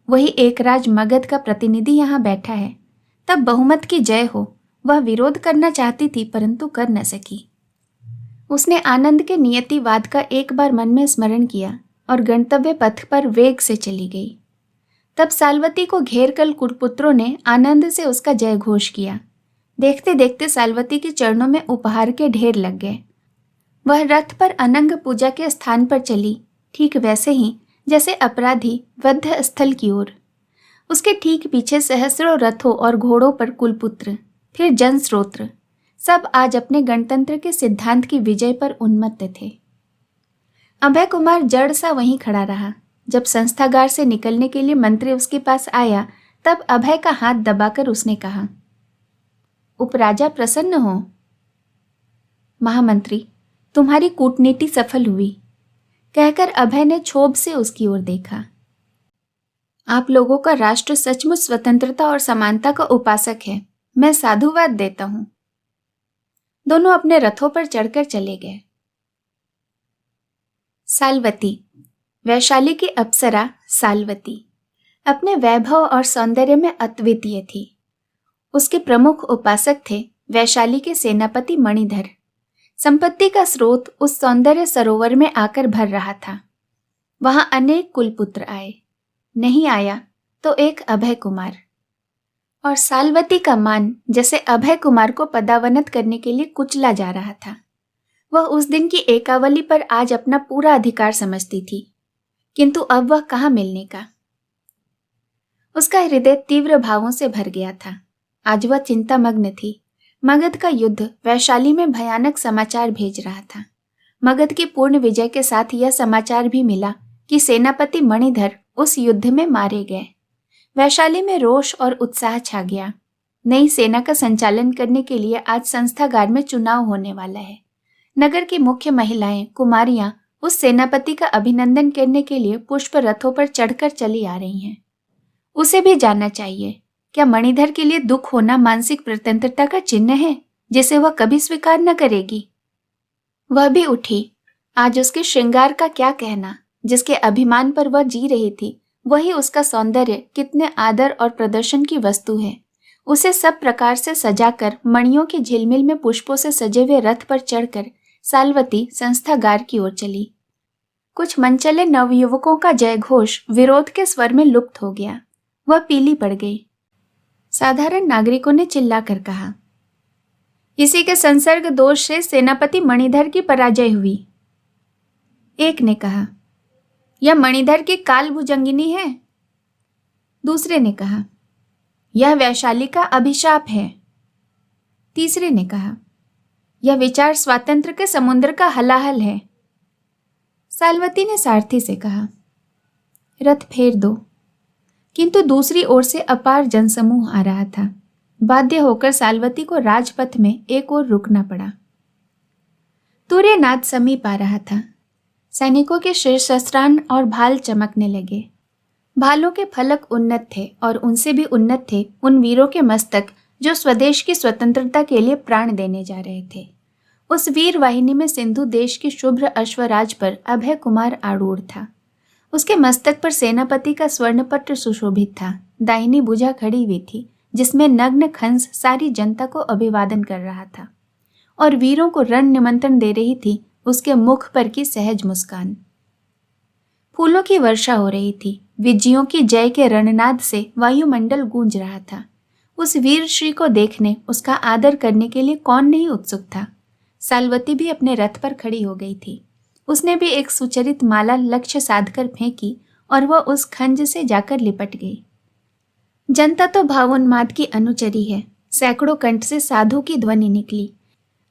[SPEAKER 1] वही एक राज मगध का प्रतिनिधि यहाँ बैठा है। तब बहुमत की जय हो, वह विरोध करना चाहती थी परंतु कर न सकी। उसने आनंद के नियतिवाद का एक बार मन में स्मरण किया और गंतव्य पथ पर वेग से चली गई। तब साल्वती को घेर कर कुलपुत्रों ने आनंद से उसका जय घोष किया। देखते देखते साल्वती के चरणों में उपहार के ढेर लग गए। वह रथ पर अनंग पूजा के स्थान पर चली, ठीक वैसे ही जैसे अपराधी वध स्थल की ओर। उसके ठीक पीछे सहस्रों रथों और घोड़ों पर कुलपुत्र, फिर जनस्रोत्र, सब आज अपने गणतंत्र के सिद्धांत की विजय पर उन्मत्त थे। अभय कुमार जड़ सा वहीं खड़ा रहा। जब संस्थागार से निकलने के लिए मंत्री उसके पास आया तब अभय का हाथ दबाकर उसने कहा, उपराजा प्रसन्न हो। महामंत्री, तुम्हारी कूटनीति सफल हुई, कहकर अभय ने क्षोभ से उसकी ओर देखा। आप लोगों का राष्ट्र सचमुच स्वतंत्रता और समानता का उपासक है, मैं साधुवाद देता हूं। दोनों अपने रथों पर चढ़कर चले गए। साल्वती, वैशाली की अप्सरा साल्वती अपने वैभव और सौंदर्य में अद्वितीय थी। उसके प्रमुख उपासक थे वैशाली के सेनापति मणिधर। संपत्ति का स्रोत उस सौंदर्य सरोवर में आकर भर रहा था। वहां अनेक कुलपुत्र आए, नहीं आया तो एक अभय कुमार। और सालवती का मान जैसे अभय कुमार को पदावनत करने के लिए कुचला जा रहा था। वह उस दिन की एकावली पर आज अपना पूरा अधिकार समझती थी, किंतु अब वह कहाँ मिलने का। उसका हृदय तीव्र भावों से भर गया था। आज वह चिंतामग्न थी। मगध का युद्ध वैशाली में भयानक समाचार भेज रहा था। मगध की पूर्ण विजय के साथ यह समाचार भी मिला कि सेनापति मणिधर उस युद्ध में मारे गए। वैशाली में रोष और उत्साह छा गया। नई सेना का संचालन करने के लिए आज संस्थागार में चुनाव होने वाला है। नगर की मुख्य महिलाएं, कुमारियां उस सेनापति का अभिनंदन करने के लिए पुष्प रथों पर चढ़कर चली आ रही हैं। उसे भी जानना चाहिए, क्या मणिधर के लिए दुख होना मानसिक स्वतंत्रता का चिन्ह है जिसे वह कभी स्वीकार न करेगी। वह भी उठी। आज उसके श्रृंगार का क्या कहना। जिसके अभिमान पर वह जी रही थी, वही उसका सौंदर्य कितने आदर और प्रदर्शन की वस्तु है। उसे सब प्रकार से सजाकर मणियों की झिलमिल में पुष्पों से सजे हुए रथ पर चढ़कर सालवती संस्थागार की ओर चली। कुछ मनचले नवयुवकों का जयघोष विरोध के स्वर में लुप्त हो गया। वह पीली पड़ गई। साधारण नागरिकों ने चिल्लाकर कहा, इसी के संसर्ग दोष से सेनापति मणिधर की पराजय हुई। एक ने कहा, यह मणिधर की काल भुजंगिनी है। दूसरे ने कहा, यह वैशाली का अभिशाप है। तीसरे ने कहा, यह विचार स्वातंत्र्य के समुद्र का हलाहल है। सालवती ने सारथी से कहा, रथ फेर दो। किंतु दूसरी ओर से अपार जनसमूह आ रहा था। बाध्य होकर सालवती को राजपथ में एक ओर रुकना पड़ा। तूर्यनाद समीप आ रहा था। सैनिकों के शीर्ष शस्त्रान और भाल चमकने लगे। भालों के फलक उन्नत थे और उनसे भी उन्नत थे उन वीरों के मस्तक जो स्वदेश की स्वतंत्रता के लिए प्राण देने जा रहे थे। उस वीर वाहिनी में सिंधु देश की शुभ्र अश्वराज पर अभय कुमार आरूढ़ था। उसके मस्तक पर सेनापति का स्वर्णपत्र सुशोभित था। दाहिनी भुजा खड़ी हुई थी, जिसमें नग्न खंस सारी जनता को अभिवादन कर रहा था और वीरों को रण निमंत्रण दे रही थी उसके मुख पर की सहज मुस्कान। फूलों की वर्षा हो रही थी। विजयों की जय के रणनाद से वायुमंडल गूंज रहा था। उस वीर श्री को देखने, उसका आदर करने के लिए कौन नहीं उत्सुक था। सालवती भी अपने रथ पर खड़ी हो गई थी। उसने भी एक सुचरित माला लक्ष्य साधकर फेंकी और वह उस खंज से जाकर लिपट गई। जनता तो भावोन्माद की अनुचरी है। सैकड़ों कंठ से साधु की ध्वनि निकली।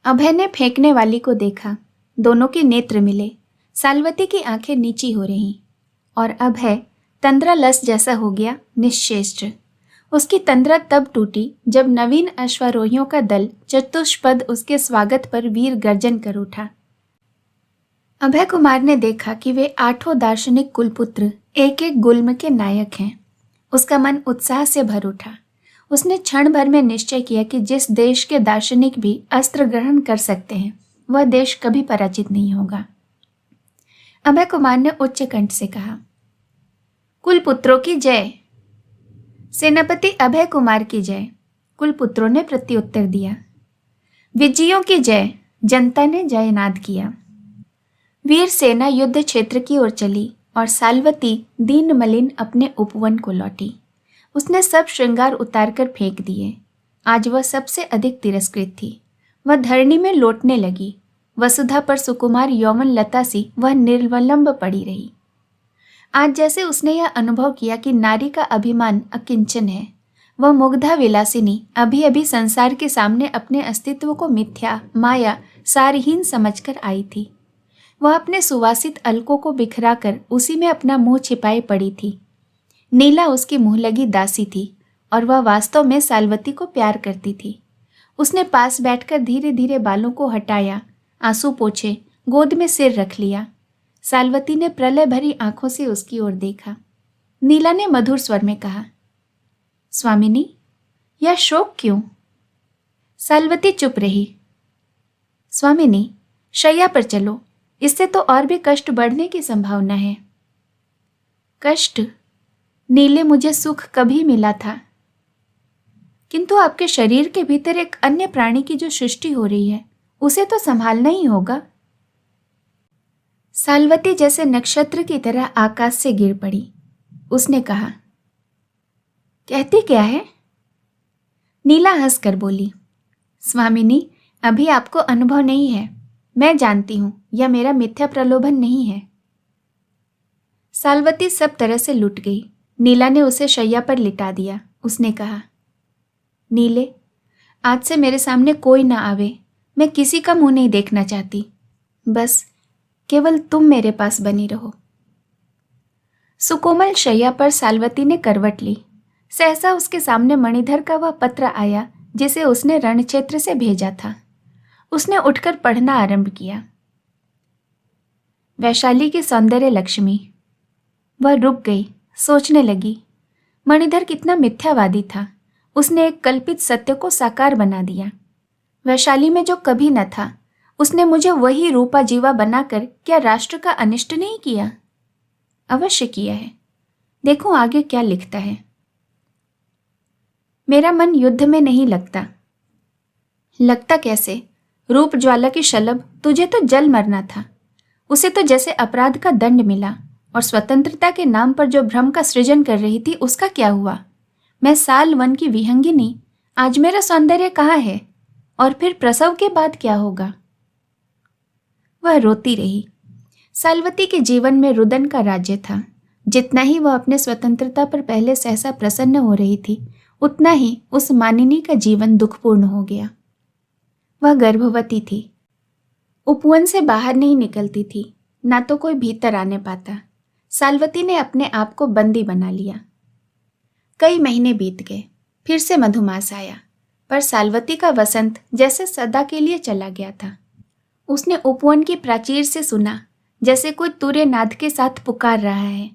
[SPEAKER 1] अभय ने फेंकने वाली को देखा। दोनों के नेत्र मिले। सालवती की आंखें नीची हो रहीं और अभय तंद्रालस जैसा हो गया, निश्चेष्ट। उसकी तंद्रा तब टूटी जब नवीन अश्वारोहियों का दल चतुष्पद उसके स्वागत पर वीर गर्जन कर उठा। अभय कुमार ने देखा कि वे 8 दार्शनिक कुलपुत्र एक एक गुल्म के नायक हैं। उसका मन उत्साह से भर उठा। उसने क्षण भर में निश्चय किया कि जिस देश के दार्शनिक भी अस्त्र ग्रहण कर सकते हैं, वह देश कभी पराजित नहीं होगा। अभय कुमार ने उच्च कंठ से कहा, कुलपुत्रों की जय। सेनापति अभय कुमार की जय। कुलपुत्रों ने प्रत्युत्तर दिया। विजयों की जय। जनता ने जयनाद किया। वीर सेना युद्ध क्षेत्र की ओर चली और सालवती दीन मलिन अपने उपवन को लौटी। उसने सब श्रृंगार उतारकर फेंक दिए। आज वह सबसे अधिक तिरस्कृत थी। वह धरणी में लौटने लगी। वसुधा पर सुकुमार यौवन लता सी वह निर्वलंब पड़ी रही। आज जैसे उसने यह अनुभव किया कि नारी का अभिमान अकिंचन है। वह मुग्धा विलासिनी अभी अभी संसार के सामने अपने अस्तित्व को मिथ्या, माया, सारहीन समझकर आई थी। वह अपने सुवासित अलकों को बिखराकर उसी में अपना मुंह छिपाए पड़ी थी। नीला उसकी मुंह लगी दासी थी और वह वास्तव में सालवती को प्यार करती थी। उसने पास बैठकर धीरे धीरे बालों को हटाया, आंसू पोंछे, गोद में सिर रख लिया। सालवती ने प्रलय भरी आंखों से उसकी ओर देखा। नीला ने मधुर स्वर में कहा, स्वामिनी, यह शोक क्यों? सालवती चुप रही। स्वामिनी, शैया पर चलो, इससे तो और भी कष्ट बढ़ने की संभावना है। कष्ट? नीले, मुझे सुख कभी मिला था, किंतु आपके शरीर के भीतर एक अन्य प्राणी की जो सृष्टि हो रही है, उसे तो संभालना ही होगा। सालवती जैसे नक्षत्र की तरह आकाश से गिर पड़ी। उसने कहा, कहती क्या है? नीला हंसकर बोली, स्वामिनी, अभी आपको अनुभव नहीं है। मैं जानती हूं यह मेरा मिथ्या प्रलोभन नहीं है। साल्वती सब तरह से लुट गई। नीला ने उसे शैया पर लिटा दिया। उसने कहा, नीले, आज से मेरे सामने कोई ना आवे। मैं किसी का मुंह नहीं देखना चाहती। बस केवल तुम मेरे पास बनी रहो। सुकोमल शैया पर साल्वती ने करवट ली। सहसा उसके सामने मणिधर का वह पत्र आया जिसे उसने रणक्षेत्र से भेजा था। उसने उठकर पढ़ना आरंभ किया। वैशाली की सौंदर्य लक्ष्मी। वह रुक गई, सोचने लगी। मणिधर कितना मिथ्यावादी था। उसने एक कल्पित सत्य को साकार बना दिया। वैशाली में जो कभी न था, उसने मुझे वही रूपा जीवा बनाकर क्या राष्ट्र का अनिष्ट नहीं किया? अवश्य किया है। देखो आगे क्या लिखता है। मेरा मन युद्ध में नहीं लगता। लगता कैसे? रूप ज्वाला की शलभ, तुझे तो जल मरना था। उसे तो जैसे अपराध का दंड मिला। और स्वतंत्रता के नाम पर जो भ्रम का सृजन कर रही थी, उसका क्या हुआ? मैं साल वन की विहंगिनी, आज मेरा सौंदर्य कहाँ है? और फिर प्रसव के बाद क्या होगा? वह रोती रही। साल्वती के जीवन में रुदन का राज्य था। जितना ही वह अपने स्वतंत्रता पर पहले सहसा प्रसन्न हो रही थी, उतना ही उस मानिनी का जीवन दुखपूर्ण हो गया। वह गर्भवती थी। उपवन से बाहर नहीं निकलती थी, ना तो कोई भीतर आने पाता। साल्वती ने अपने आप को बंदी बना लिया। कई महीने बीत गए। फिर से मधुमास आया, पर साल्वती का वसंत जैसे सदा के लिए चला गया था। उसने उपवन की प्राचीर से सुना, जैसे कोई तुर्य नाद के साथ पुकार रहा है,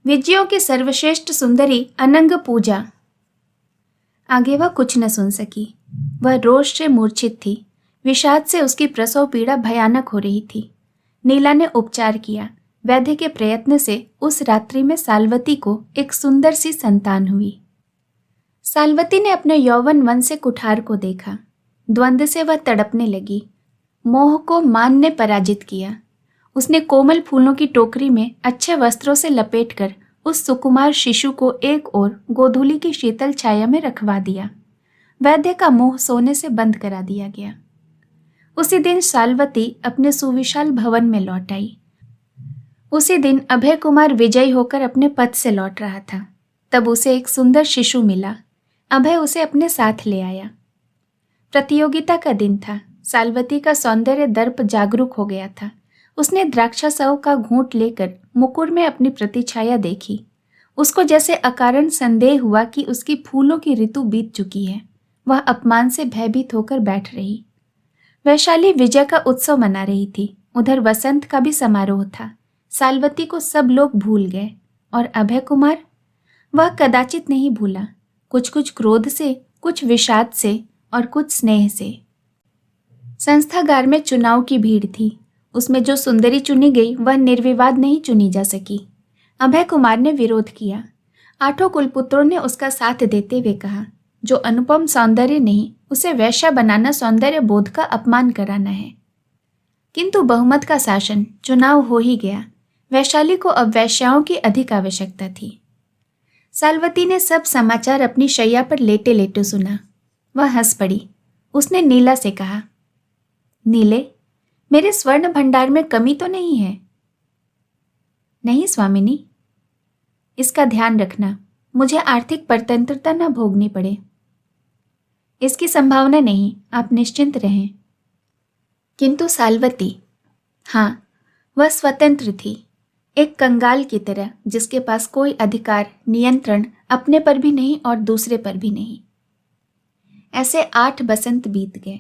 [SPEAKER 1] विजयों की सर्वश्रेष्ठ सुंदरी अनंग पूजा। आगे वह कुछ न सुन सकी। वह रोष से मूर्छित थी। विषाद से उसकी प्रसव पीड़ा भयानक हो रही थी। नीला ने उपचार किया। वैद्य के प्रयत्न से उस रात्रि में साल्वती को एक सुंदर सी संतान हुई। साल्वती ने अपने यौवन वन से कुठार को देखा। द्वंद्व से वह तड़पने लगी। मोह को मान ने पराजित किया। उसने कोमल फूलों की टोकरी में अच्छे वस्त्रों से लपेटकर उस सुकुमार शिशु को एक ओर गोधूली की शीतल छाया में रखवा दिया। वैद्य का मुंह सोने से बंद करा दिया गया। उसी दिन साल्वती अपने सुविशाल भवन में लौट आई। उसी दिन अभय कुमार विजयी होकर अपने पद से लौट रहा था। तब उसे एक सुंदर शिशु मिला। अभय उसे अपने साथ ले आया। प्रतियोगिता का दिन था। साल्वती का सौंदर्य दर्प जागरूक हो गया था। उसने द्राक्षासव का घूंट लेकर मुकुर में अपनी प्रतिछाया देखी। उसको जैसे अकारण संदेह हुआ कि उसकी फूलों की ऋतु बीत चुकी है। वह अपमान से भयभीत होकर बैठ रही। वैशाली विजय का उत्सव मना रही थी। उधर वसंत का भी समारोह था। साल्वती को सब लोग भूल गए। और अभय कुमार, वह कदाचित नहीं भूला। कुछ कुछ क्रोध से, कुछ विषाद से और कुछ स्नेह से। संस्थागार में चुनाव की भीड़ थी। उसमें जो सुंदरी चुनी गई वह निर्विवाद नहीं चुनी जा सकी। अभय कुमार ने विरोध किया। 8 कुलपुत्रों ने उसका साथ देते हुए कहा, जो अनुपम सौंदर्य नहीं, उसे वैश्या बनाना सौंदर्य बोध का अपमान कराना है। किंतु बहुमत का शासन, चुनाव हो ही गया। वैशाली को अब वैश्याओं की अधिक आवश्यकता थी। साल्वती ने सब समाचार अपनी शैया पर लेटे लेटे सुना। वह हंस पड़ी। उसने नीला से कहा, नीले, मेरे स्वर्ण भंडार में कमी तो नहीं है? नहीं स्वामिनी। इसका ध्यान रखना, मुझे आर्थिक परतंत्रता न भोगनी पड़े। इसकी संभावना नहीं, आप निश्चिंत रहें। किंतु साल्वती, हाँ, वह स्वतंत्र थी, एक कंगाल की तरह, जिसके पास कोई अधिकार, नियंत्रण अपने पर भी नहीं और दूसरे पर भी नहीं। ऐसे 8 बसंत बीत गए।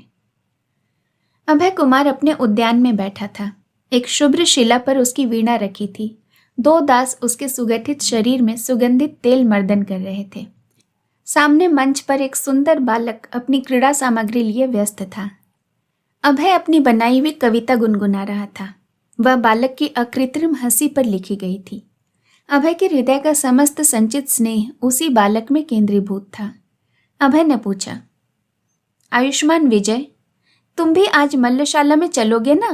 [SPEAKER 1] अभय कुमार अपने उद्यान में बैठा था। एक शुभ्र शिला पर उसकी वीणा रखी थी। 2 दास उसके सुगठित शरीर में सुगंधित तेल मर्दन कर रहे थे। सामने मंच पर एक सुंदर बालक अपनी क्रीड़ा सामग्री लिए व्यस्त था। अभय अपनी बनाई हुई कविता गुनगुना रहा था। वह बालक की अकृत्रिम हंसी पर लिखी गई थी। अभय के हृदय का समस्त संचित स्नेह उसी बालक में केंद्रीभूत था। अभय ने पूछा, आयुष्मान विजय, तुम भी आज मल्लशाला में चलोगे ना?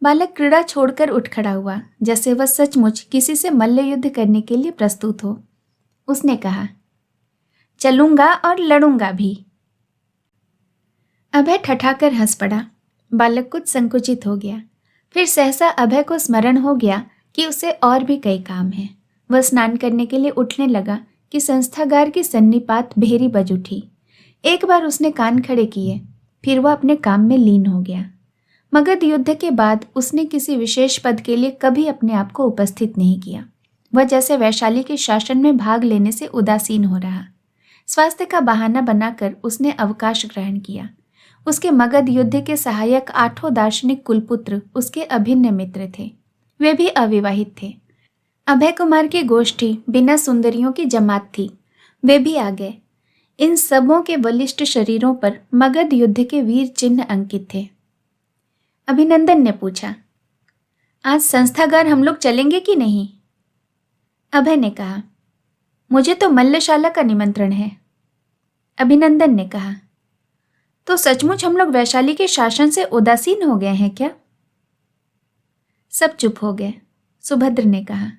[SPEAKER 1] बालक क्रीड़ा छोड़कर उठ खड़ा हुआ, जैसे वह सचमुच किसी से मल्ल युद्ध करने के लिए प्रस्तुत हो। उसने कहा। चलूंगा और लड़ूंगा भी। अभय ठठाकर हंस पड़ा। बालक कुछ संकुचित हो गया। फिर सहसा अभय को स्मरण हो गया कि उसे और भी कई काम हैं। वह स्नान करने के लिए उठने लगा कि संस्थागार की सन्निपात भेरी बज उठी। एक बार उसने कान खड़े किए, फिर वह अपने काम में लीन हो गया। मगध युद्ध के बाद उसने किसी विशेष पद के लिए कभी अपने आप को उपस्थित नहीं किया। वह जैसे वैशाली के शासन में भाग लेने से उदासीन हो रहा। स्वास्थ्य का बहाना बनाकर उसने अवकाश ग्रहण किया। उसके मगध युद्ध के सहायक 8 दार्शनिक कुलपुत्र उसके अभिन्न मित्र थे। वे भी अविवाहित थे। अभय कुमार की गोष्ठी बिना सुंदरियों की जमात थी। वे भी आ गए। इन सबों के बलिष्ठ शरीरों पर मगध युद्ध के वीर चिन्ह अंकित थे। अभिनंदन ने पूछा, आज संस्थागार हम लोग चलेंगे कि नहीं? अभय ने कहा, मुझे तो मल्लशाला का निमंत्रण है। अभिनंदन ने कहा, तो सचमुच हम लोग वैशाली के शासन से उदासीन हो गए हैं क्या? सब चुप हो गए। सुभद्र ने कहा,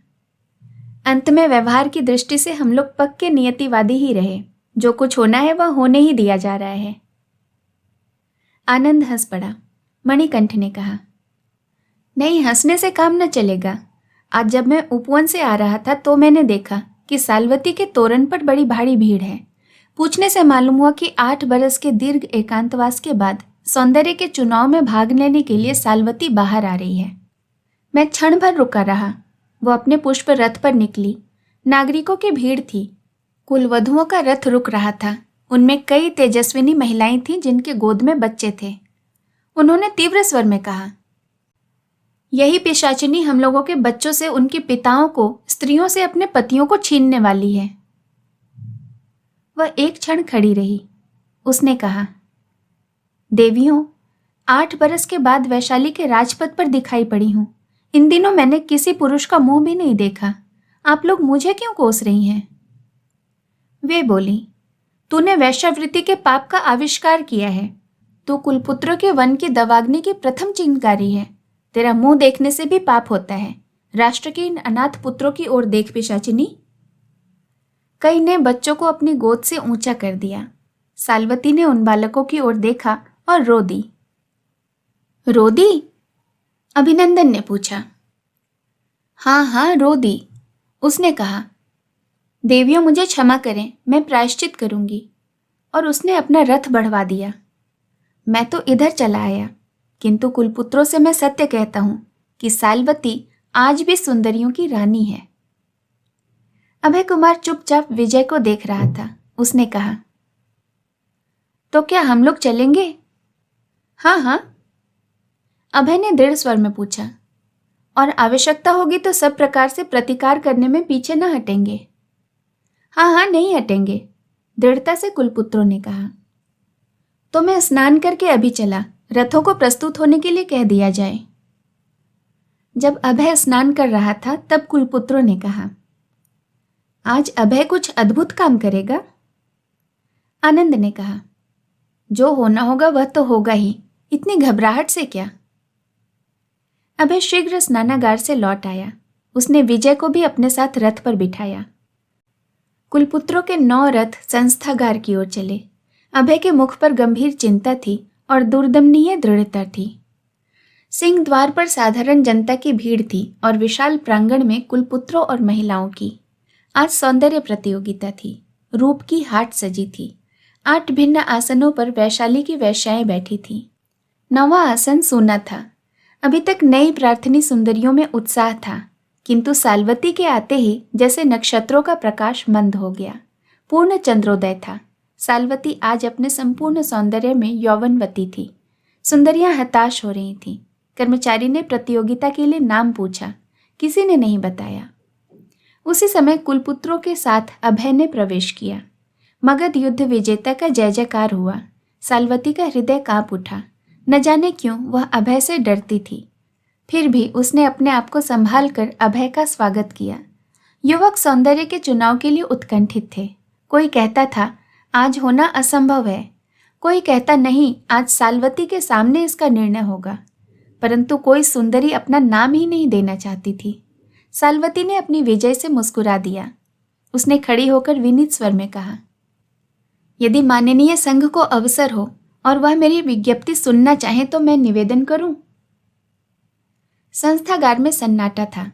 [SPEAKER 1] अंत में व्यवहार की दृष्टि से हम लोग पक्के नियतिवादी ही रहे। जो कुछ होना है वह होने ही दिया जा रहा है। आनंद हंस पड़ा। मणिकंठ ने कहा, नहीं, हंसने से काम न चलेगा। आज जब मैं उपवन से आ रहा था तो मैंने देखा कि सालवती के तोरण पर बड़ी भारी भीड़ है। पूछने से मालूम हुआ कि 8 बरस के दीर्घ एकांतवास के बाद सौंदर्य के चुनाव में भाग लेने के लिए सालवती बाहर आ रही है। मैं क्षण भर रुका रहा। वो अपने पुष्प रथ पर निकली। नागरिकों की भीड़ थी। कुलवधुओं का रथ रुक रहा था। उनमें कई तेजस्विनी महिलाएं थीं जिनके गोद में बच्चे थे। उन्होंने तीव्र स्वर में कहा, यही पिशाचिनी हम लोगों के बच्चों से उनके पिताओं को, स्त्रियों से अपने पतियों को छीनने वाली है। वह एक क्षण खड़ी रही। उसने कहा, देवियों, 8 बरस के बाद वैशाली के राजपथ पर दिखाई पड़ी हूं। इन दिनों मैंने किसी पुरुष का मुंह भी नहीं देखा। आप लोग मुझे क्यों कोस रही हैं? वे बोली, तूने वैश्यावृत्ति के पाप का आविष्कार किया है। तू कुलपुत्रों के वन की दवाग्नि की प्रथम चिंगारी है। तेरा मुंह देखने से भी पाप होता है। राष्ट्र के इन अनाथ पुत्रों की ओर देख पिशाचिनी। कई ने बच्चों को अपनी गोद से ऊंचा कर दिया। सालवती ने उन बालकों की ओर देखा और रो दी। रो दी? अभिनंदन ने पूछा। हाँ हाँ, रो दी। उसने कहा, देवियों मुझे क्षमा करें, मैं प्रायश्चित करूंगी। और उसने अपना रथ बढ़वा दिया। मैं तो इधर चला आया, किंतु कुलपुत्रों से मैं सत्य कहता हूं कि सालवती आज भी सुंदरियों की रानी है। अभय कुमार चुपचाप विजय को देख रहा था। उसने कहा, तो क्या हम लोग चलेंगे? हाँ हाँ। अभय ने दृढ़ स्वर में पूछा, और आवश्यकता होगी तो सब प्रकार से प्रतिकार करने में पीछे न हटेंगे। हाँ हाँ, नहीं हटेंगे, दृढ़ता से कुलपुत्रों ने कहा। तो मैं स्नान करके अभी चला। रथों को प्रस्तुत होने के लिए कह दिया जाए। जब अभय स्नान कर रहा था तब कुलपुत्रों ने कहा, आज अभय कुछ अद्भुत काम करेगा। आनंद ने कहा, जो होना होगा वह तो होगा ही, इतनी घबराहट से क्या। अभय शीघ्र स्नानागार से लौट आया। उसने विजय को भी अपने साथ रथ पर बिठाया। कुलपुत्रों के 9 रथ संस्थागार की ओर चले। अभय के मुख पर गंभीर चिंता थी और दुर्दमनीय दृढ़ता थी। सिंह द्वार पर साधारण जनता की भीड़ थी और विशाल प्रांगण में कुलपुत्रों और महिलाओं की। आज सौंदर्य प्रतियोगिता थी। रूप की हाट सजी थी। 8 भिन्न आसनों पर वैशाली की वैश्याएं बैठी थीं। 9वां आसन सूना था। अभी तक नई प्रार्थनी सुंदरियों में उत्साह था, किंतु सालवती के आते ही जैसे नक्षत्रों का प्रकाश मंद हो गया। पूर्ण चंद्रोदय था। सालवती आज अपने संपूर्ण सौंदर्य में यौवनवती थी। सुंदरियां हताश हो रही थीं। कर्मचारी ने प्रतियोगिता के लिए नाम पूछा, किसी ने नहीं बताया। उसी समय कुलपुत्रों के साथ अभय ने प्रवेश किया। मगध युद्ध विजेता का जय जयकार हुआ। सालवती का हृदय कांप उठा। न जाने क्यों वह अभय से डरती थी। फिर भी उसने अपने आप को संभाल कर अभय का स्वागत किया। युवक सौंदर्य के चुनाव के लिए उत्कंठित थे। कोई कहता था आज होना असंभव है, कोई कहता नहीं, आज सालवती के सामने इसका निर्णय होगा। परंतु कोई सुंदरी अपना नाम ही नहीं देना चाहती थी। सालवती ने अपनी विजय से मुस्कुरा दिया। उसने खड़ी होकर विनीत स्वर में कहा। यदि माननीय संघ को अवसर हो और वह मेरी विज्ञप्ति सुनना चाहे तो मैं निवेदन करूं। संस्थागार में सन्नाटा था।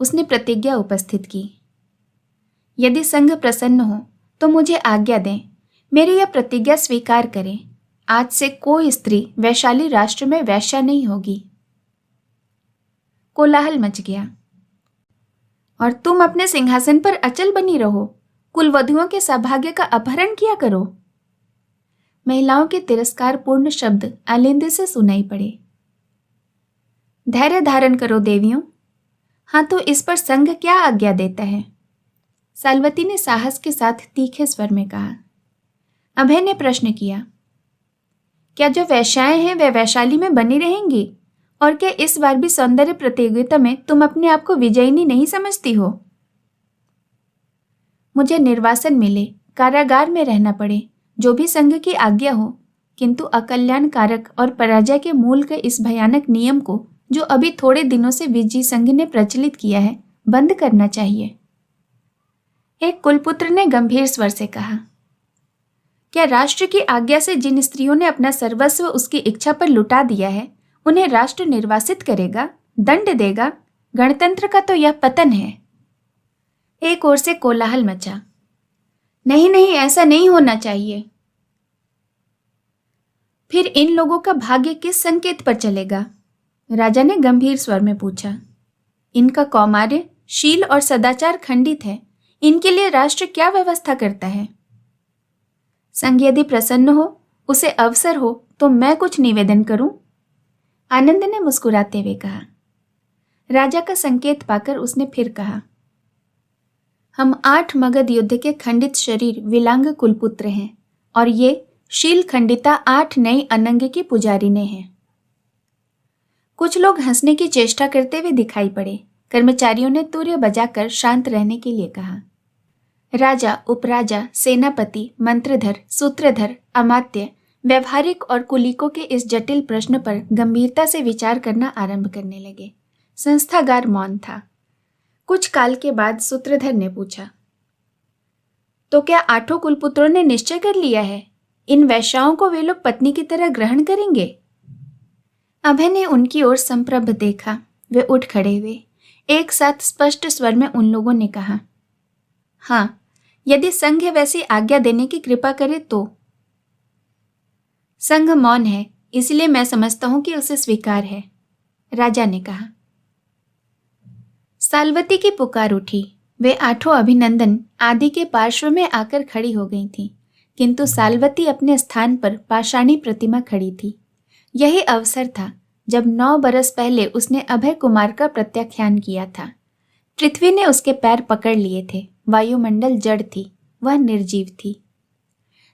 [SPEAKER 1] उसने प्रतिज्ञा उपस्थित की। यदि संघ प्रसन्न हो तो मुझे आज्ञा दें, मेरी यह प्रतिज्ञा स्वीकार करें। आज से कोई स्त्री वैशाली राष्ट्र में वैश्या नहीं होगी। कोलाहल मच गया। और तुम अपने सिंहासन पर अचल बनी रहो, कुलवधुओं के सौभाग्य का अपहरण किया करो। महिलाओं के तिरस्कारपूर्ण शब्द आलिंदी से सुनाई पड़े। धैर्य धारण करो देवियों। हाँ तो इस पर संघ क्या आज्ञा देता है? साल्वती ने साहस के साथ तीखे स्वर में कहा। अभय ने प्रश्न किया। क्या जो वैश्याएं हैं वे वैशाली में बनी रहेंगी? और क्या इस बार भी सौंदर्य प्रतियोगिता में तुम अपने आप को विजयिनी नहीं समझती हो? मुझे निर्वासन मिले, कारागार में रहना पड़े, जो भी संघ की आज्ञा हो, किंतु अकल्याणकारक और पराजय के मूल के इस भयानक नियम को जो अभी थोड़े दिनों से विजयी संघ ने प्रचलित किया है, बंद करना चाहिए। एक कुलपुत्र ने गंभीर स्वर से कहा। क्या राष्ट्र की आज्ञा से जिन स्त्रियों ने अपना सर्वस्व उसकी इच्छा पर लुटा दिया है, उन्हें राष्ट्र निर्वासित करेगा, दंड देगा? गणतंत्र का तो यह पतन है। एक ओर से कोलाहल मचा। नहीं नहीं, ऐसा नहीं होना चाहिए। फिर इन लोगों का भाग्य किस संकेत पर चलेगा? राजा ने गंभीर स्वर में पूछा। इनका कौमार्य, शील और सदाचार खंडित है। इनके लिए राष्ट्र क्या व्यवस्था करता है? संघ यदि प्रसन्न हो, उसे अवसर हो तो मैं कुछ निवेदन करूं? आनंद ने मुस्कुराते हुए कहा। राजा का संकेत पाकर उसने फिर कहा। हम 8 मगध युद्ध के खंडित शरीर विलांग कुलपुत्र हैं और ये शील खंडिता 8 नई अनंग की पुजारिने हैं। कुछ लोग हंसने की चेष्टा करते हुए दिखाई पड़े। कर्मचारियों ने तुरय बजाकर शांत रहने के लिए कहा। राजा, उपराजा, सेनापति, मंत्रधर, सूत्रधर, अमात्य, व्यवहारिक और कुलीकों के इस जटिल प्रश्न पर गंभीरता से विचार करना आरंभ करने लगे। संस्थागार मौन था। कुछ काल के बाद सूत्रधर ने पूछा, तो क्या 8 कुलपुत्रों ने निश्चय कर लिया है? इन वैश्याओं को वे लोग पत्नी की तरह ग्रहण करेंगे? अभय ने उनकी ओर संप्रभ देखा। वे उठ खड़े हुए। एक साथ स्पष्ट स्वर में उन लोगों ने कहा, हाँ, यदि संघ वैसी आज्ञा देने की कृपा करे तो। संघ मौन है, इसलिए मैं समझता हूं कि उसे स्वीकार है, राजा ने कहा। साल्वती की पुकार उठी। वे 8 अभिनंदन आदि के पार्श्व में आकर खड़ी हो गई थीं, किंतु साल्वती अपने स्थान पर पाषाणी प्रतिमा खड़ी थी। यही अवसर था जब 9 बरस पहले उसने अभय कुमार का प्रत्याख्यान किया था। पृथ्वी ने उसके पैर पकड़ लिए थे। वायुमंडल जड़ थी, वह निर्जीव थी।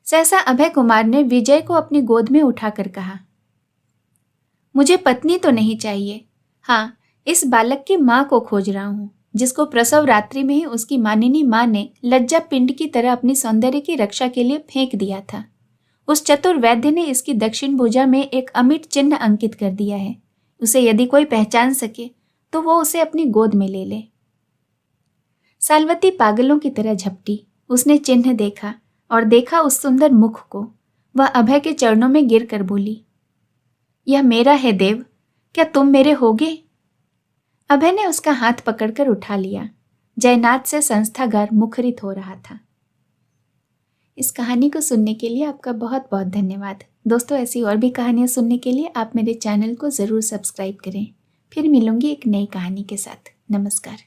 [SPEAKER 1] सहसा अभय कुमार ने विजय को अपनी गोद में उठाकर कहा, मुझे पत्नी तो नहीं चाहिए। हाँ, इस बालक की माँ को खोज रहा हूँ, जिसको प्रसव रात्रि में ही उसकी मानिनी माँ ने लज्जा पिंड की तरह अपनी सौंदर्य की रक्षा के लिए फेंक दिया था। उस चतुर वैद्य ने इसकी दक्षिण भुजा में एक अमिट चिन्ह अंकित कर दिया है। उसे यदि कोई पहचान सके तो वो उसे अपनी गोद में ले ले। साल्वती पागलों की तरह झपटी। उसने चिन्ह देखा और देखा उस सुंदर मुख को। वह अभय के चरणों में गिरकर बोली, यह मेरा है देव, क्या तुम मेरे होगे? अभय ने उसका हाथ पकड़कर उठा लिया। जयनाथ से संस्थागार मुखरित हो रहा था। इस कहानी को सुनने के लिए आपका बहुत बहुत धन्यवाद। दोस्तों, ऐसी और भी कहानियां सुनने के लिए आप मेरे चैनल को ज़रूर सब्सक्राइब करें। फिर मिलूंगी एक नई कहानी के साथ। नमस्कार।